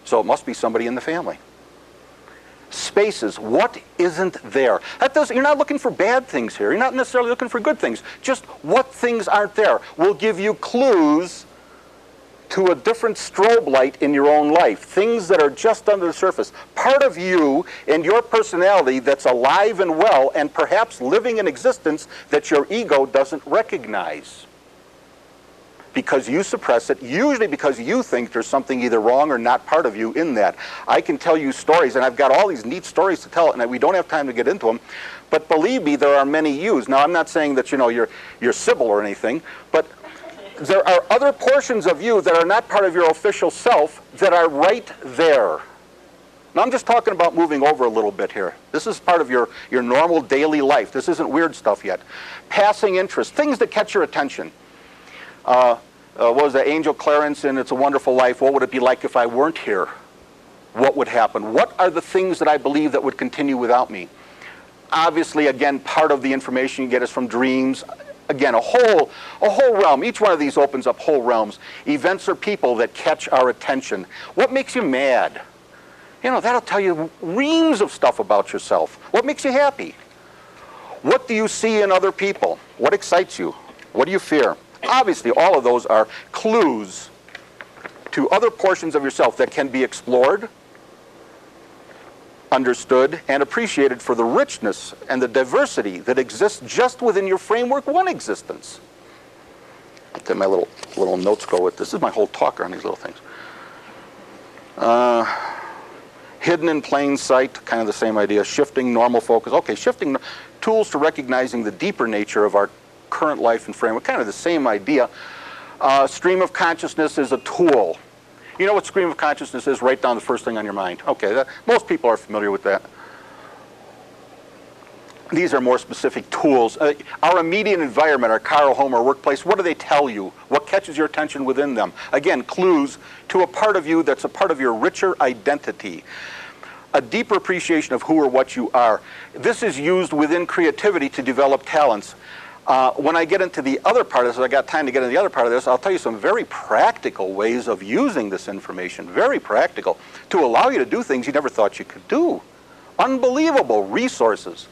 So it must be somebody in the family. Spaces, what isn't there? You're not looking for bad things here. You're not necessarily looking for good things. Just what things aren't there will give you clues to a different strobe light in your own life. Things that are just under the surface. Part of you and your personality that's alive and well and perhaps living an existence that your ego doesn't recognize. Because you suppress it, usually because you think there's something either wrong or not part of you in that. I can tell you stories, and I've got all these neat stories to tell, and we don't have time to get into them, but believe me, there are many yous. Now, I'm not saying that, you know, you're Sybil or anything, but there are other portions of you that are not part of your official self that are right there. Now, I'm just talking about moving over a little bit here. This is part of your normal daily life. This isn't weird stuff yet. Passing interest, things that catch your attention. What was that, Angel Clarence in It's a Wonderful Life? What would it be like if I weren't here? What would happen? What are the things that I believe that would continue without me? Obviously, again, part of the information you get is from dreams. Again, a whole realm. Each one of these opens up whole realms. Events or people that catch our attention. What makes you mad? You know, that'll tell you reams of stuff about yourself. What makes you happy? What do you see in other people? What excites you? What do you fear? Obviously, all of those are clues to other portions of yourself that can be explored, understood, and appreciated for the richness and the diversity that exists just within your framework one existence. Then my little notes go with this. This is my whole talk on these little things. Hidden in plain sight, kind of the same idea. Shifting normal focus. Okay, shifting tools to recognizing the deeper nature of our current life and framework. Kind of the same idea. Stream of consciousness is a tool. You know what stream of consciousness is? Write down the first thing on your mind. Okay, most people are familiar with that. These are more specific tools. Our immediate environment, our car, our home, our workplace, what do they tell you? What catches your attention within them? Again, clues to a part of you that's a part of your richer identity. A deeper appreciation of who or what you are. This is used within creativity to develop talents. When I get into the other part of this, I got time to get into the other part of this, I'll tell you some very practical ways of using this information, very practical, to allow you to do things you never thought you could do. Unbelievable resources.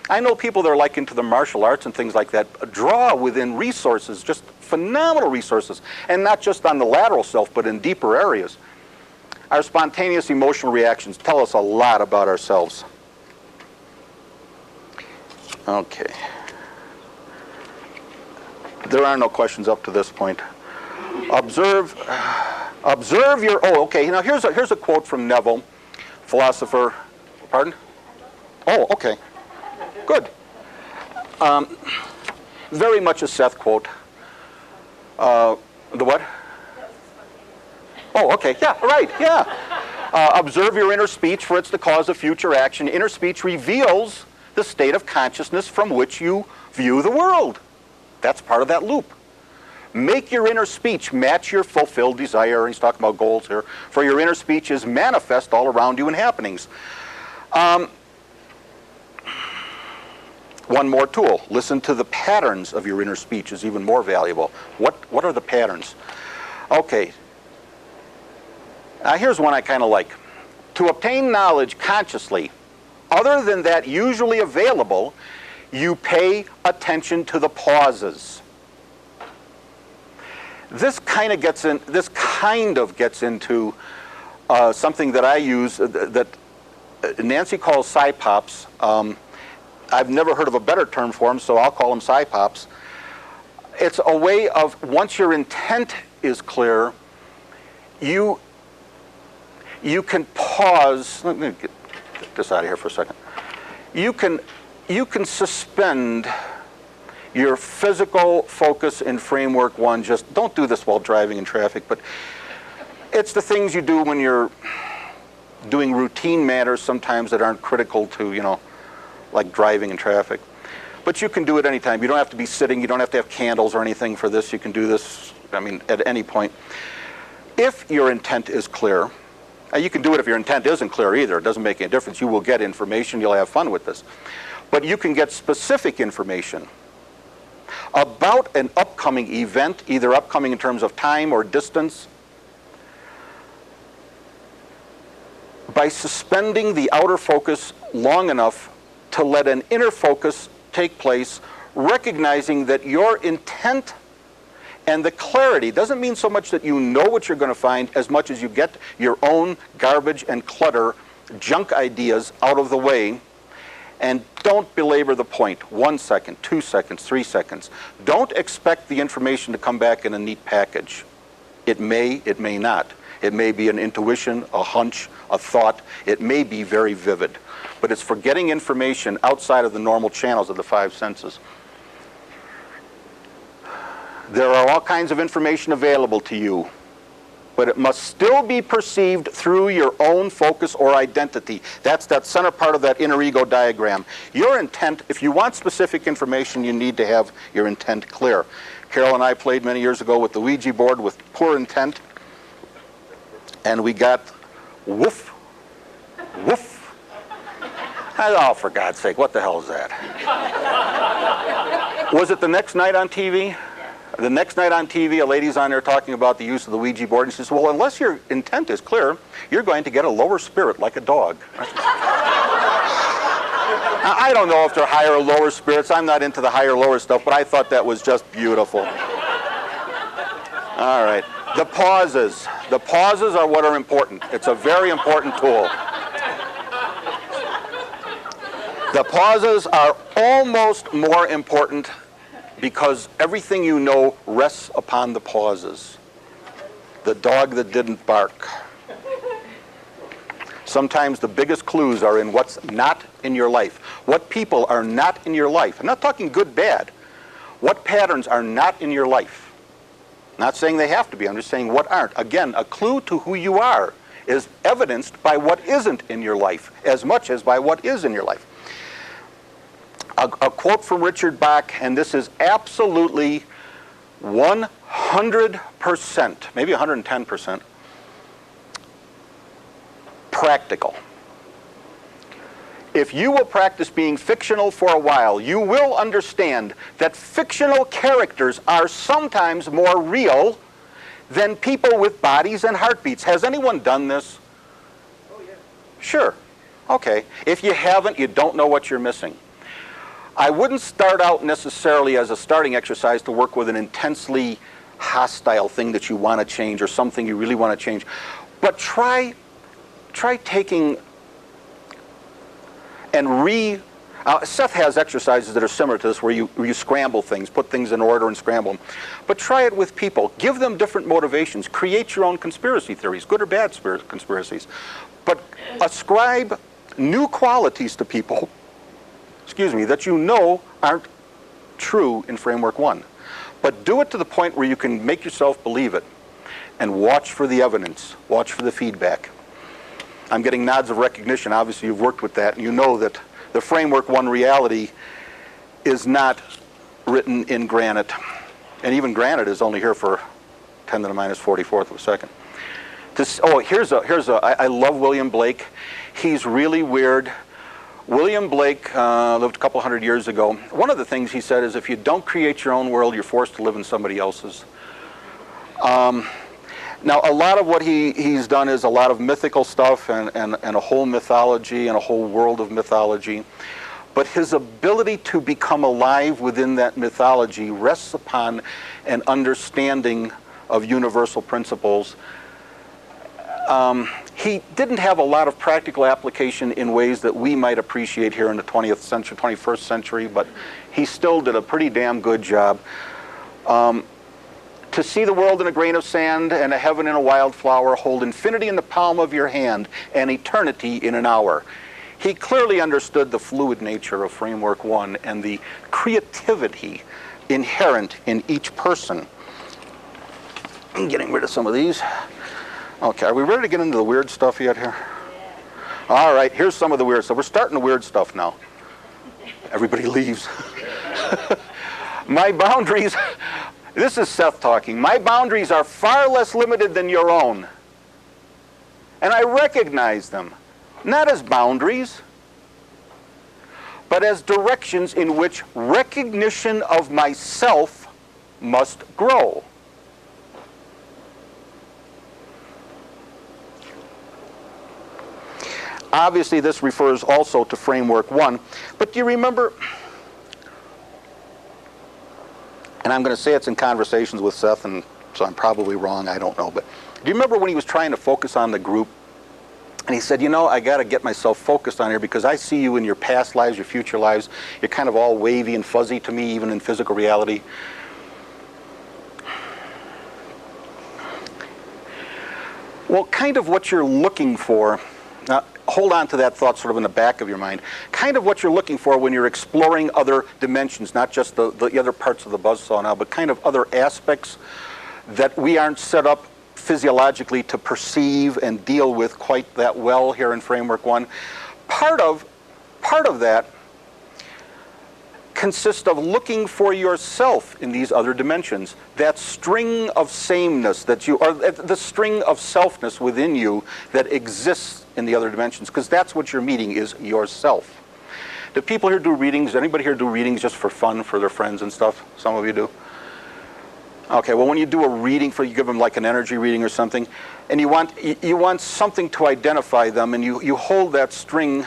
I know people that are like into the martial arts and things like that draw within resources, just phenomenal resources, and not just on the lateral self, but in deeper areas. Our spontaneous emotional reactions tell us a lot about ourselves. Okay. There are no questions up to this point. Observe your, oh, okay, now here's a quote from Neville, philosopher, pardon? Oh, okay. Good. Very much a Seth quote. The what? Oh, okay. Yeah, right. Yeah. Observe your inner speech, for it's the cause of future action. Inner speech reveals the state of consciousness from which you view the world. That's part of that loop. Make your inner speech match your fulfilled desire. And he's talking about goals here. For your inner speech is manifest all around you in happenings. One more tool. Listen to the patterns of your inner speech is even more valuable. What are the patterns? Okay. Here's one I kind of like. To obtain knowledge consciously, other than that usually available, you pay attention to the pauses. This kind of gets into something that I use that Nancy calls psy-pops. I've never heard of a better term for them, so I'll call them psy-pops. It's a way of, once your intent is clear, you can pause. Let me get this out of here for a second. You can suspend your physical focus in framework one. Just don't do this while driving in traffic, but it's the things you do when you're doing routine matters sometimes that aren't critical to, like driving in traffic. But you can do it anytime. You don't have to be sitting. You don't have to have candles or anything for this. You can do this, at any point. If your intent is clear, and you can do it if your intent isn't clear either. It doesn't make any difference. You will get information. You'll have fun with this. But you can get specific information about an upcoming event, either upcoming in terms of time or distance, by suspending the outer focus long enough to let an inner focus take place, recognizing that your intent and the clarity doesn't mean so much that you know what you're going to find as much as you get your own garbage and clutter, junk ideas out of the way. And don't belabor the point. 1 second, 2 seconds, 3 seconds. Don't expect the information to come back in a neat package. It may not. It may be an intuition, a hunch, a thought. It may be very vivid. But it's for getting information outside of the normal channels of the five senses. There are all kinds of information available to you, but it must still be perceived through your own focus or identity. That's that center part of that inner ego diagram. Your intent, if you want specific information, you need to have your intent clear. Carol and I played many years ago with the Ouija board with poor intent, and we got woof, woof. Oh, for God's sake, what the hell is that? Was it the next night on TV? The next night on TV, a lady's on there talking about the use of the Ouija board, and she says, well, unless your intent is clear, you're going to get a lower spirit like a dog. I don't know if they're higher or lower spirits. I'm not into the higher or lower stuff, but I thought that was just beautiful. All right. The pauses. The pauses are what are important. It's a very important tool. The pauses are almost more important because everything you know rests upon the pauses. The dog that didn't bark. Sometimes the biggest clues are in what's not in your life. What people are not in your life. I'm not talking good, bad. What patterns are not in your life? Not saying they have to be, I'm just saying what aren't. Again, a clue to who you are is evidenced by what isn't in your life as much as by what is in your life. A quote from Richard Bach, and this is absolutely 100%, maybe 110%, practical. If you will practice being fictional for a while, you will understand that fictional characters are sometimes more real than people with bodies and heartbeats. Has anyone done this? Oh, yeah. Sure. Okay. If you haven't, you don't know what you're missing. I wouldn't start out necessarily as a starting exercise to work with an intensely hostile thing that you want to change or something you really want to change. But try taking and Seth has exercises that are similar to this where you scramble things, put things in order and scramble them. But try it with people. Give them different motivations. Create your own conspiracy theories, good or bad conspiracies. But ascribe new qualities to people, that you know aren't true in Framework 1. But do it to the point where you can make yourself believe it. And watch for the evidence. Watch for the feedback. I'm getting nods of recognition. Obviously, you've worked with that, and you know that the Framework 1 reality is not written in granite. And even granite is only here for 10 to the minus 44th of a second. I love William Blake. He's really weird. William Blake lived a couple hundred years ago. One of the things he said is if you don't create your own world, you're forced to live in somebody else's. Now, a lot of what he's done is a lot of mythical stuff and a whole mythology and a whole world of mythology. But his ability to become alive within that mythology rests upon an understanding of universal principles. He didn't have a lot of practical application in ways that we might appreciate here in the 20th century, 21st century, but he still did a pretty damn good job. To see the world in a grain of sand and a heaven in a wildflower, hold infinity in the palm of your hand and eternity in an hour. He clearly understood the fluid nature of Framework 1 and the creativity inherent in each person. I'm getting rid of some of these. Okay, are we ready to get into the weird stuff yet here? All right, here's some of the weird stuff. We're starting the weird stuff now. Everybody leaves. My boundaries, this is Seth talking. My boundaries are far less limited than your own. And I recognize them, not as boundaries, but as directions in which recognition of myself must grow. Obviously, this refers also to Framework 1. But do you remember, and I'm going to say it's in conversations with Seth, and so I'm probably wrong, I don't know, but do you remember when he was trying to focus on the group? And he said, you know, I got to get myself focused on here because I see you in your past lives, your future lives. You're kind of all wavy and fuzzy to me, even in physical reality. Well, kind of what you're looking for, now hold on to that thought sort of in the back of your mind, kind of what you're looking for when you're exploring other dimensions, not just the other parts of the buzzsaw now, but kind of other aspects that we aren't set up physiologically to perceive and deal with quite that well here in Framework 1. Part of that consists of looking for yourself in these other dimensions. That string of sameness that you, or the string of selfness within you that exists in the other dimensions, because that's what you're meeting is yourself. Do people here do readings? Does anybody here do readings just for fun for their friends and stuff? Some of you do. Okay, well, when you do a reading, you give them like an energy reading or something, and you want something to identify them, and you hold that string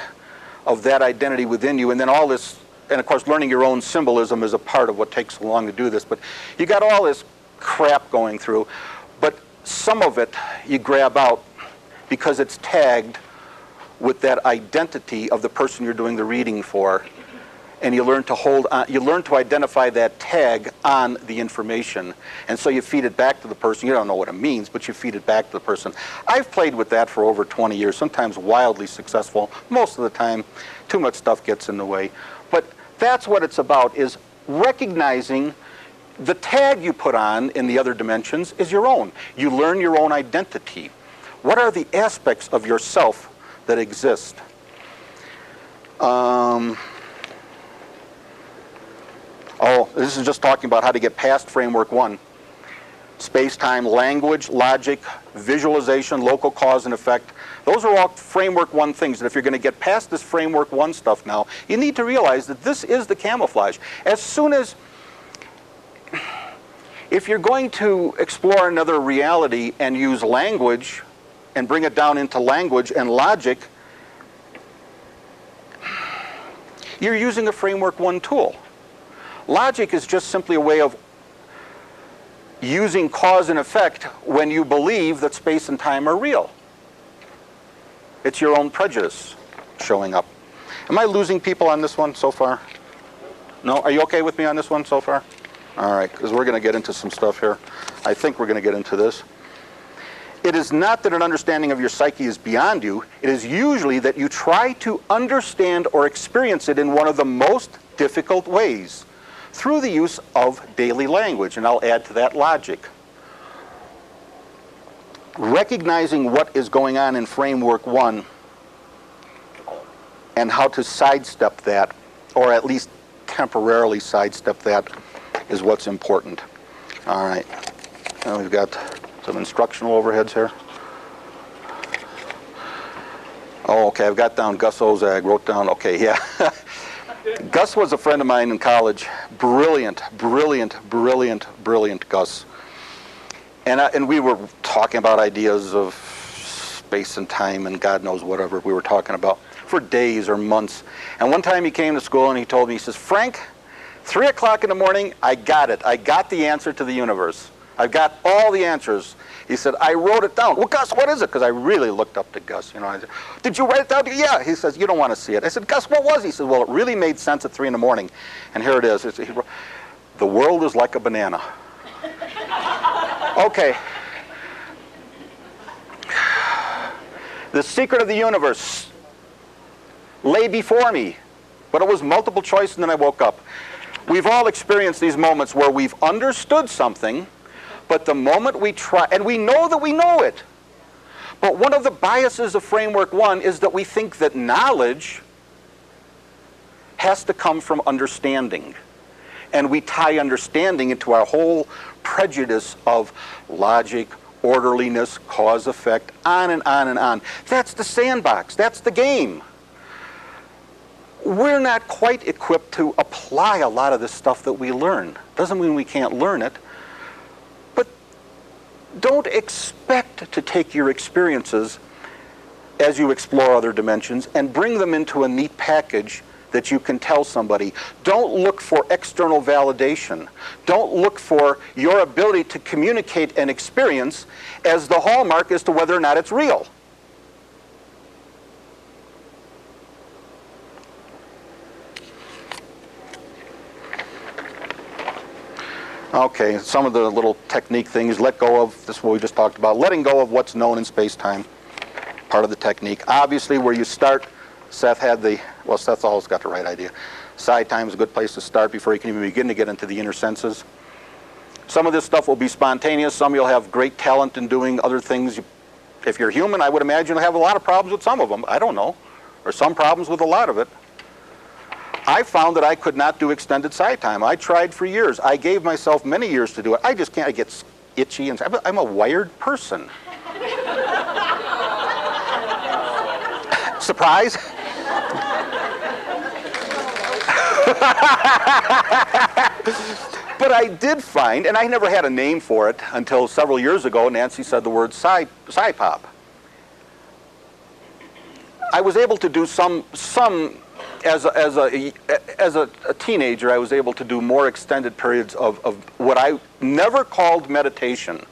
of that identity within you, and then all this, and of course learning your own symbolism is a part of what takes so long to do this, but you got all this crap going through, but some of it you grab out because it's tagged with that identity of the person you're doing the reading for, and you learn to hold on, you learn to identify that tag on the information, and so you feed it back to the person. You don't know what it means, but you feed it back to the person. I've played with that for over 20 years, sometimes wildly successful. Most of the time, too much stuff gets in the way. But that's what it's about, is recognizing the tag you put on in the other dimensions is your own. You learn your own identity. What are the aspects of yourself that exist? Oh, this is just talking about how to get past framework 1. Space-time, language, logic, visualization, local cause and effect. Those are all framework 1 things. And if you're going to get past this framework 1 stuff now, you need to realize that this is the camouflage. As soon as, if you're going to explore another reality and use language and bring it down into language and logic, you're using a framework 1 tool. Logic is just simply a way of using cause and effect when you believe that space and time are real. It's your own prejudice showing up. Am I losing people on this one so far? No? Are you okay with me on this one so far? All right, because we're going to get into some stuff here. I think we're going to get into this. It is not that an understanding of your psyche is beyond you. It is usually that you try to understand or experience it in one of the most difficult ways, through the use of daily language, and I'll add to that logic. Recognizing what is going on in framework 1 and how to sidestep that, or at least temporarily sidestep that, is what's important. All right, now we've got some instructional overheads here. Oh, okay, I've got down Gus Ozag, wrote down, okay, yeah. Gus was a friend of mine in college. Brilliant, brilliant, brilliant, brilliant Gus. And we were talking about ideas of space and time and God knows whatever we were talking about for days or months. And one time he came to school and he told me, he says, Frank, 3 o'clock in the morning, I got it. I got the answer to the universe. I've got all the answers. He said, I wrote it down. Well, Gus, what is it? Because I really looked up to Gus. You know, I said, did you write it down? Yeah. He says, you don't want to see it. I said, Gus, what was it? He said, well, it really made sense at 3 in the morning. And here it is. He wrote, the world is like a banana. Okay. The secret of the universe lay before me, but it was multiple choice, and then I woke up. We've all experienced these moments where we've understood something, but the moment we try, and we know that we know it, but one of the biases of framework 1 is that we think that knowledge has to come from understanding. And we tie understanding into our whole prejudice of logic, orderliness, cause, effect, on and on and on. That's the sandbox. That's the game. We're not quite equipped to apply a lot of this stuff that we learn. Doesn't mean we can't learn it. But don't expect to take your experiences as you explore other dimensions and bring them into a neat package that you can tell somebody. Don't look for external validation. Don't look for your ability to communicate an experience as the hallmark as to whether or not it's real. Okay, some of the little technique things, let go of, this is what we just talked about, letting go of what's known in space-time, part of the technique. Obviously, where you start, Seth had the, well, Seth's always got the right idea. Side time is a good place to start before you can even begin to get into the inner senses. Some of this stuff will be spontaneous. Some you'll have great talent in doing other things. If you're human, I would imagine you'll have a lot of problems with some of them. I don't know. Or some problems with a lot of it. I found that I could not do extended side time. I tried for years. I gave myself many years to do it. I just can't. I get itchy, and I'm a wired person. Surprise? But I did find, and I never had a name for it until several years ago, Nancy said the word side pop. I was able to do some as a teenager, I was able to do more extended periods of what I never called meditation.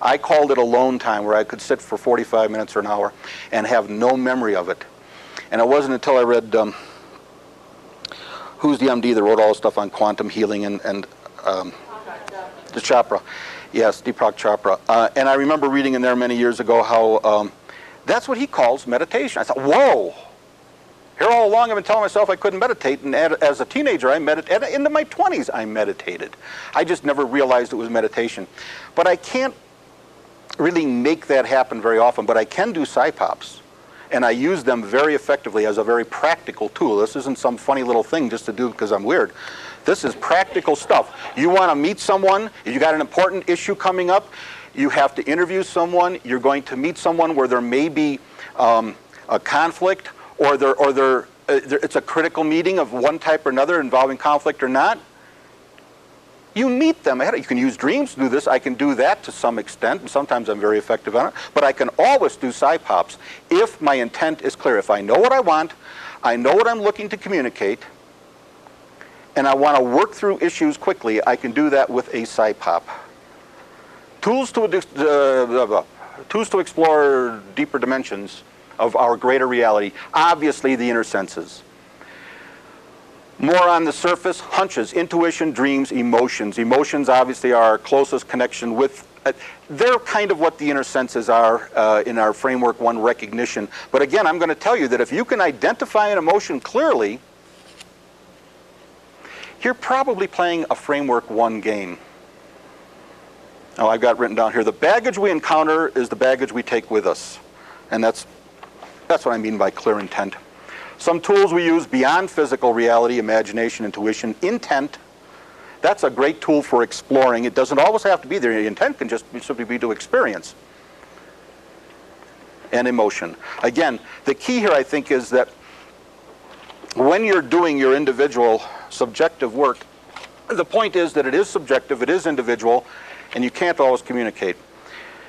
I called it alone time, where I could sit for 45 minutes or an hour and have no memory of it. And it wasn't until I read, who's the MD that wrote all the stuff on quantum healing and the Chopra. Yes, Deepak Chopra. And I remember reading in there many years ago how that's what he calls meditation. I thought, whoa! Here all along I've been telling myself I couldn't meditate, and as a teenager I meditated. Into my 20s I meditated. I just never realized it was meditation. But I can't really make that happen very often, but I can do PSI-POPs. And I use them very effectively as a very practical tool. This isn't some funny little thing just to do because I'm weird. This is practical stuff. You want to meet someone, if you got an important issue coming up, you have to interview someone, you're going to meet someone where there may be a conflict, or it's a critical meeting of one type or another involving conflict or not. You meet them ahead. You can use dreams to do this. I can do that to some extent, and sometimes I'm very effective on it. But I can always do PSI-POPs if my intent is clear. If I know what I want, I know what I'm looking to communicate, and I want to work through issues quickly, I can do that with a PSI-POP. Tools to explore deeper dimensions of our greater reality. Obviously, the inner senses. More on the surface, hunches, intuition, dreams, emotions. Emotions obviously are our closest connection with, they're kind of what the inner senses are in our Framework 1 recognition. But again, I'm going to tell you that if you can identify an emotion clearly, you're probably playing a Framework 1 game. Now, I've got written down here, the baggage we encounter is the baggage we take with us. And that's what I mean by clear intent. Some tools we use beyond physical reality, imagination, intuition, intent. That's a great tool for exploring. It doesn't always have to be there. The intent can just simply be to experience. And emotion. Again, the key here, I think, is that when you're doing your individual subjective work, the point is that it is subjective, it is individual, and you can't always communicate.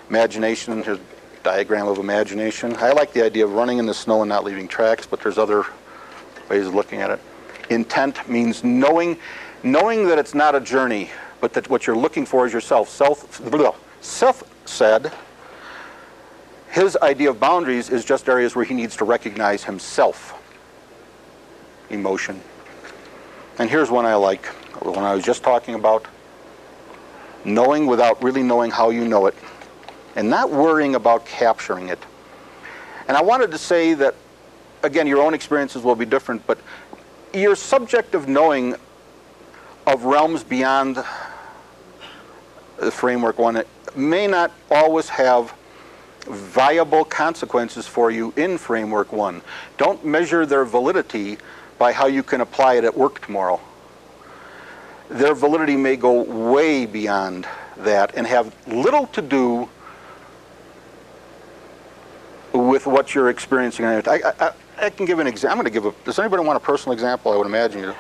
Imagination, here's a diagram of imagination. I like the idea of running in the snow and not leaving tracks, but there's other ways of looking at it. Intent means knowing that it's not a journey, but that what you're looking for is yourself. Seth said his idea of boundaries is just areas where he needs to recognize himself. Emotion. And here's one I like, one I was just talking about. Knowing without really knowing how you know it, and not worrying about capturing it. And I wanted to say that, again, your own experiences will be different, but your subjective knowing of realms beyond the Framework 1 may not always have viable consequences for you in Framework 1. Don't measure their validity by how you can apply it at work tomorrow. Their validity may go way beyond that and have little to do with what you're experiencing. I can give an example. I'm going to give a, does anybody want a personal example? I would imagine you do.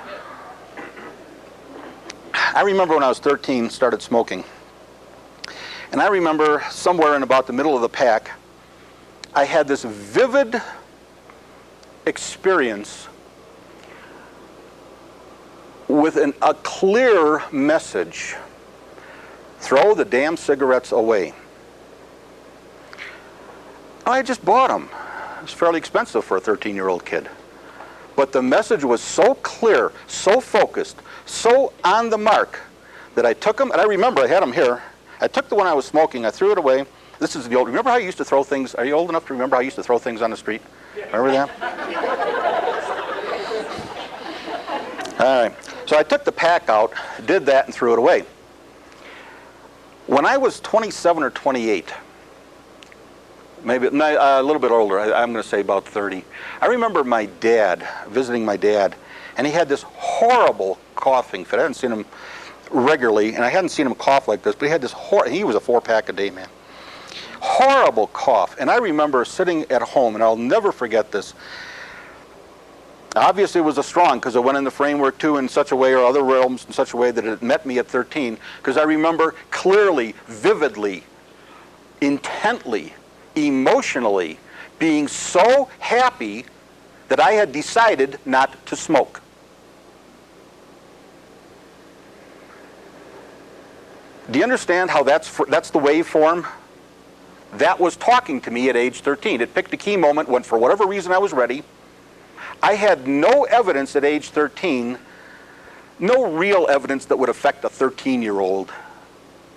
I remember when I was 13, started smoking. And I remember somewhere in about the middle of the pack, I had this vivid experience with a clear message: throw the damn cigarettes away. I just bought them. It was fairly expensive for a 13-year-old kid. But the message was so clear, so focused, so on the mark that I took them, and I remember I had them here. I took the one I was smoking, I threw it away. This is the old, remember how I used to throw things, are you old enough to remember how I used to throw things on the street? Remember that? All right. So I took the pack out, did that, and threw it away. When I was 27 or 28, maybe a little bit older, I'm going to say about 30, I remember my dad, visiting my dad, and he had this horrible coughing fit. I hadn't seen him regularly, and I hadn't seen him cough like this, but he had this he was a 4-pack a day man. Horrible cough. And I remember sitting at home, and I'll never forget this. Obviously it was a strong, because it went in the Framework 2 in such a way, or other realms in such a way, that it met me at 13, because I remember clearly, vividly, intently, emotionally being so happy that I had decided not to smoke. Do you understand how that's the waveform? That was talking to me at age 13. It picked a key moment when, for whatever reason, I was ready. I had no evidence at age 13, no real evidence that would affect a 13-year-old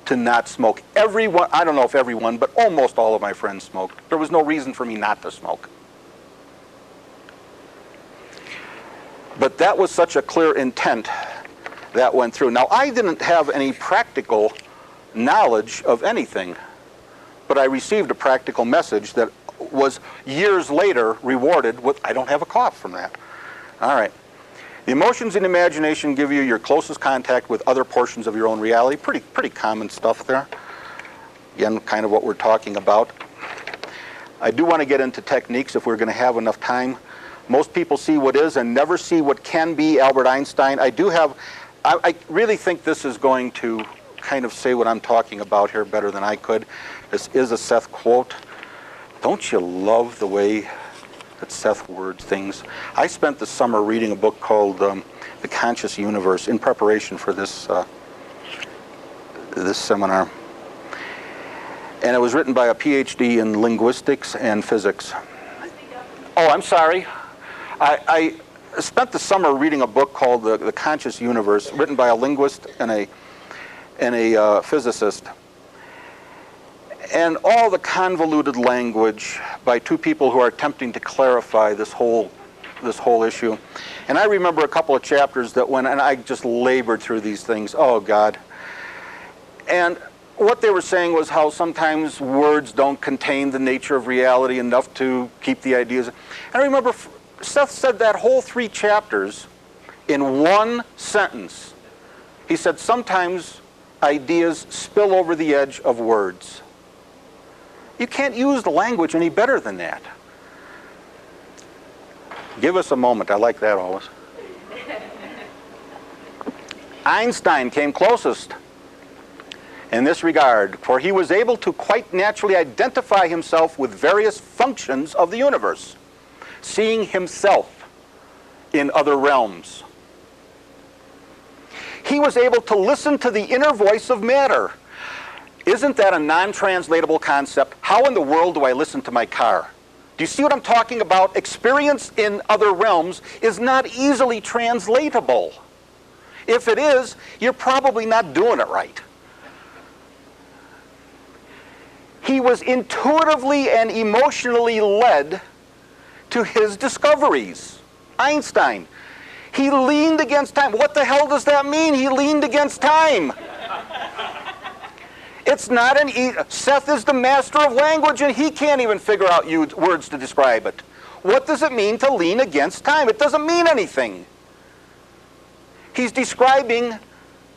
to not smoke. Everyone, I don't know if everyone, but almost all of my friends smoked. There was no reason for me not to smoke. But that was such a clear intent that went through. Now, I didn't have any practical knowledge of anything, but I received a practical message that was years later rewarded with, I don't have a cough from that. All right. The emotions and imagination give you your closest contact with other portions of your own reality. Pretty common stuff there. Again, kind of what we're talking about. I do want to get into techniques if we're going to have enough time. Most people see what is and never see what can be. Albert Einstein. I really think this is going to kind of say what I'm talking about here better than I could. This is a Seth quote. Don't you love the way that Seth words things? I spent the summer reading a book called The Conscious Universe in preparation for this this seminar. And it was written by a PhD in linguistics and physics. Oh, I'm sorry. I spent the summer reading a book called The Conscious Universe, written by a linguist and a physicist. And all the convoluted language by two people who are attempting to clarify this whole issue. And I remember a couple of chapters that went, and I just labored through these things. Oh, God. And what they were saying was how sometimes words don't contain the nature of reality enough to keep the ideas. And I remember Seth said that whole 3 chapters in one sentence. He said, sometimes ideas spill over the edge of words. You can't use the language any better than that. Give us a moment. I like that always. Einstein came closest in this regard, for he was able to quite naturally identify himself with various functions of the universe, seeing himself in other realms. He was able to listen to the inner voice of matter. Isn't that a non-translatable concept? How in the world do I listen to my car? Do you see what I'm talking about? Experience in other realms is not easily translatable. If it is, you're probably not doing it right. He was intuitively and emotionally led to his discoveries. Einstein. He leaned against time. What the hell does that mean? He leaned against time. It's not Seth is the master of language, and he can't even figure out words to describe it. What does it mean to lean against time? It doesn't mean anything. He's describing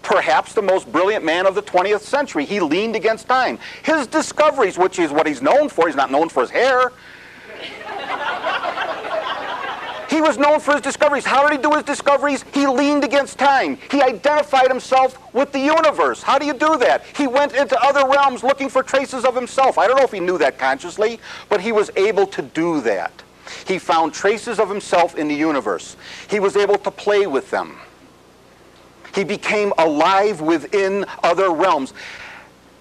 perhaps the most brilliant man of the 20th century. He leaned against time. His discoveries, which is what he's known for, he's not known for his hair. He was known for his discoveries. How did he do his discoveries? He leaned against time. He identified himself with the universe. How do you do that? He went into other realms looking for traces of himself. I don't know if he knew that consciously, but he was able to do that. He found traces of himself in the universe. He was able to play with them. He became alive within other realms.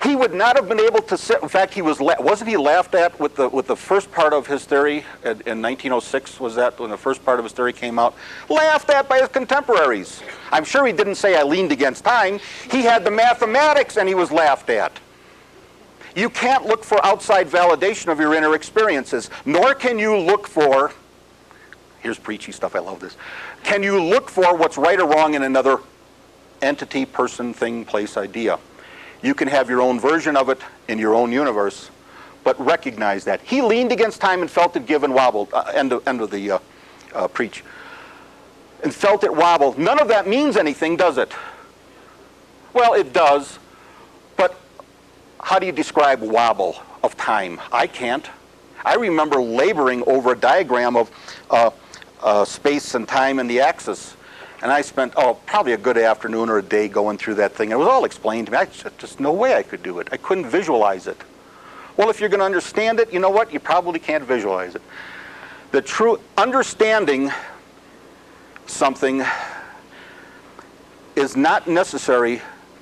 He would not have been able to sit. In fact, wasn't he laughed at with the first part of his theory in 1906? Was that when the first part of his theory came out? Laughed at by his contemporaries. I'm sure he didn't say I leaned against time. He had the mathematics, and he was laughed at. You can't look for outside validation of your inner experiences, nor can you look for. Here's preachy stuff. I love this. Can you look for what's right or wrong in another entity, person, thing, place, idea? You can have your own version of it in your own universe, but recognize that. He leaned against time and felt it give and wobble. End of the preach. And felt it wobble. None of that means anything, does it? Well, it does, but how do you describe wobble of time? I can't. I remember laboring over a diagram of space and time and the axis. And I spent, probably a good afternoon or a day going through that thing. It was all explained to me. Just no way I could do it. I couldn't visualize it. Well, if you're going to understand it, you know what? You probably can't visualize it. The true understanding something is not necessary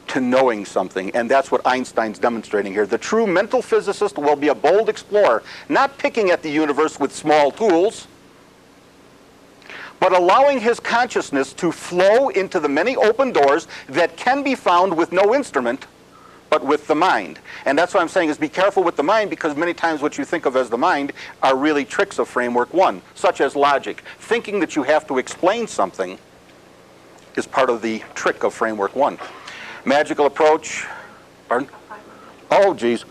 to knowing something, and that's what Einstein's demonstrating here. The true mental physicist will be a bold explorer, not picking at the universe with small tools, but allowing his consciousness to flow into the many open doors that can be found with no instrument, but with the mind. And that's what I'm saying is be careful with the mind, because many times what you think of as the mind are really tricks of framework one, such as logic. Thinking that you have to explain something is part of the trick of framework one. Magical approach. Pardon? Oh, geez.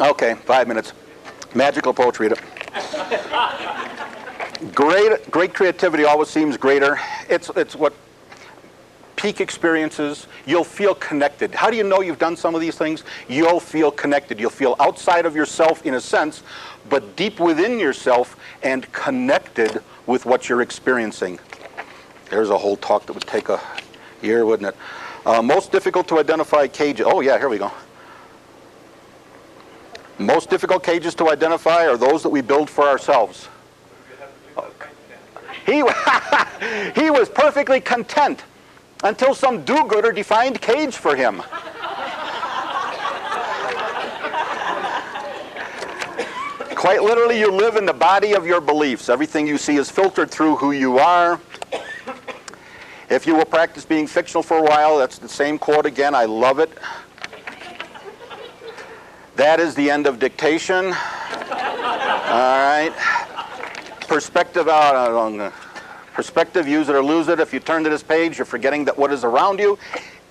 Okay, 5 minutes. Magical approach, read it. Great creativity always seems greater. It's what peak experiences. You'll feel connected. How do you know you've done some of these things? You'll feel connected. You'll feel outside of yourself in a sense, but deep within yourself and connected with what you're experiencing. There's a whole talk that would take a year, wouldn't it? Most difficult to identify cages. Oh yeah, here we go. Most difficult cages to identify are those that we build for ourselves. He was perfectly content until some do-gooder defined cage for him. Quite literally, you live in the body of your beliefs. Everything you see is filtered through who you are. If you will practice being fictional for a while, that's the same quote again. I love it. That is the end of dictation. All right. Perspective, perspective, use it or lose it. If you turn to this page, you're forgetting that what is around you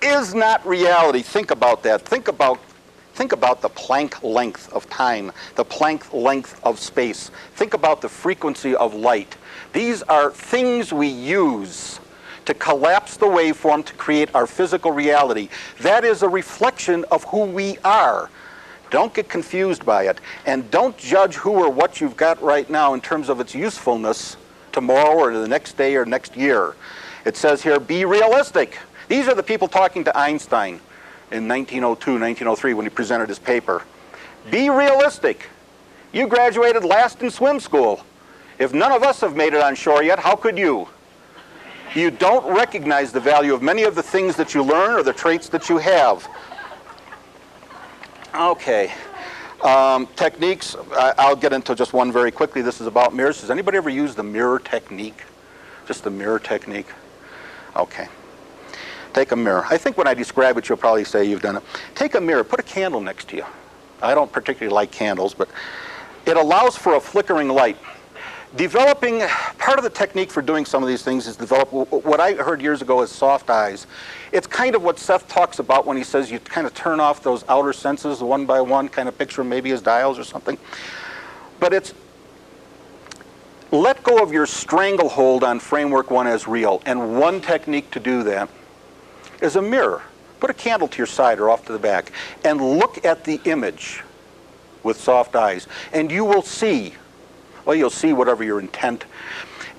is not reality. Think about that. Think about the Planck length of time, the Planck length of space. Think about the frequency of light. These are things we use to collapse the waveform to create our physical reality. That is a reflection of who we are. Don't get confused by it. And don't judge who or what you've got right now in terms of its usefulness tomorrow or the next day or next year. It says here, be realistic. These are the people talking to Einstein in 1902, 1903 when he presented his paper. Be realistic. You graduated last in swim school. If none of us have made it on shore yet, how could you? You don't recognize the value of many of the things that you learn or the traits that you have. Okay. Techniques, I'll get into just one very quickly. This is about mirrors. Has anybody ever used the mirror technique? Just the mirror technique? Okay. Take a mirror. I think when I describe it, you'll probably say you've done it. Take a mirror, put a candle next to you. I don't particularly like candles, but it allows for a flickering light. Developing, part of the technique for doing some of these things is develop what I heard years ago as soft eyes. It's kind of what Seth talks about when he says you kind of turn off those outer senses one by one, kind of picture maybe as dials or something. But it's let go of your stranglehold on framework one as real. And one technique to do that is a mirror. Put a candle to your side or off to the back and look at the image with soft eyes. And you will see, well, you'll see whatever your intent.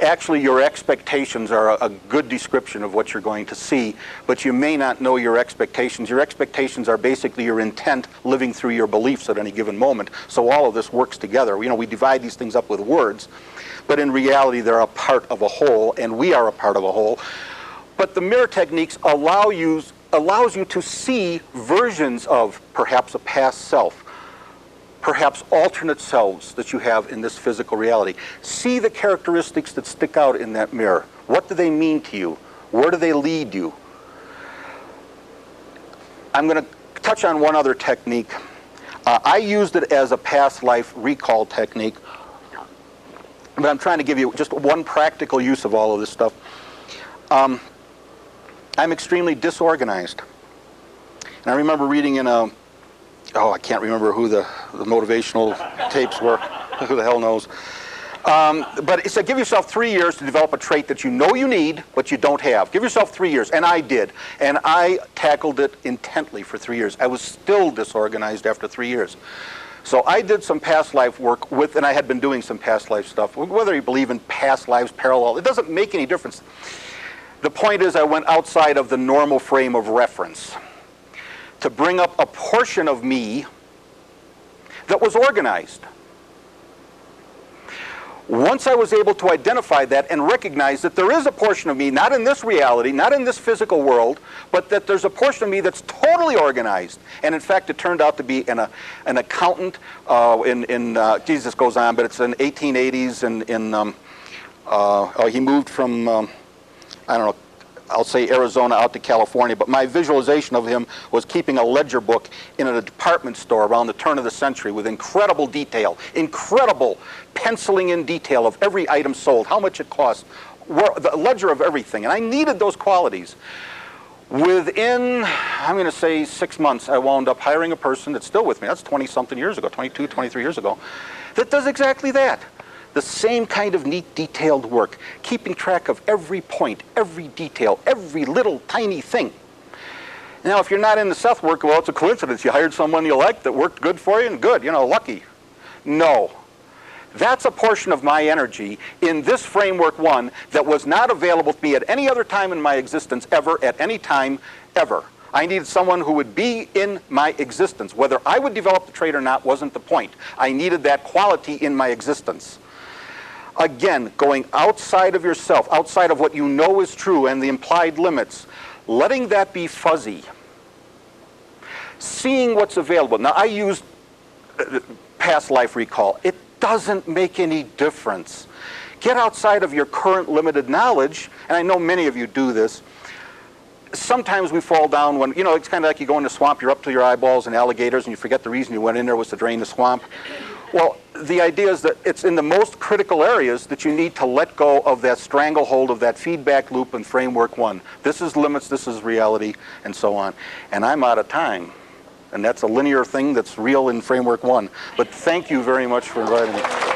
Actually, your expectations are a good description of what you're going to see, but you may not know your expectations. Your expectations are basically your intent living through your beliefs at any given moment. So all of this works together. You know, we divide these things up with words, but in reality, they're a part of a whole, and we are a part of a whole. But the mirror techniques allows you to see versions of perhaps a past self, perhaps alternate selves that you have in this physical reality. See the characteristics that stick out in that mirror. What do they mean to you? Where do they lead you? I'm going to touch on one other technique. I used it as a past life recall technique, but I'm trying to give you just one practical use of all of this stuff. I'm extremely disorganized. And I remember reading in a, I can't remember who the motivational tapes were. Who the hell knows? But it said give yourself 3 years to develop a trait that you know you need, but you don't have. Give yourself 3 years. And I did. And I tackled it intently for 3 years. I was still disorganized after 3 years. So I did some past life work with, and I had been doing some past life stuff. Whether you believe in past lives, parallel, it doesn't make any difference. The point is I went outside of the normal frame of reference to bring up a portion of me that was organized. Once I was able to identify that and recognize that there is a portion of me, not in this reality, not in this physical world, but that there's a portion of me that's totally organized. And in fact, it turned out to be an accountant Jesus goes on, but it's in 1880s, he moved from, I don't know, I'll say Arizona out to California, but my visualization of him was keeping a ledger book in a department store around the turn of the century with incredible detail, incredible penciling in detail of every item sold, how much it cost, the ledger of everything. And I needed those qualities. Within, I'm going to say 6 months, I wound up hiring a person that's still with me. That's 20-something years ago, 22, 23 years ago, that does exactly that. The same kind of neat, detailed work, keeping track of every point, every detail, every little tiny thing. Now, if you're not into Seth work, well, it's a coincidence. You hired someone you liked that worked good for you, and good, lucky. No. That's a portion of my energy in this framework one that was not available to me at any other time in my existence ever, at any time ever. I needed someone who would be in my existence. Whether I would develop the trait or not wasn't the point. I needed that quality in my existence. Again, going outside of yourself, outside of what you know is true and the implied limits, letting that be fuzzy. Seeing what's available. Now, I used past life recall. It doesn't make any difference. Get outside of your current limited knowledge, and I know many of you do this. Sometimes we fall down when, it's kind of like you go in the swamp, you're up to your eyeballs in alligators, and you forget the reason you went in there was to drain the swamp. Well, the idea is that it's in the most critical areas that you need to let go of that stranglehold of that feedback loop in framework one. This is limits, this is reality, and so on. And I'm out of time. And that's a linear thing that's real in framework one. But thank you very much for inviting me.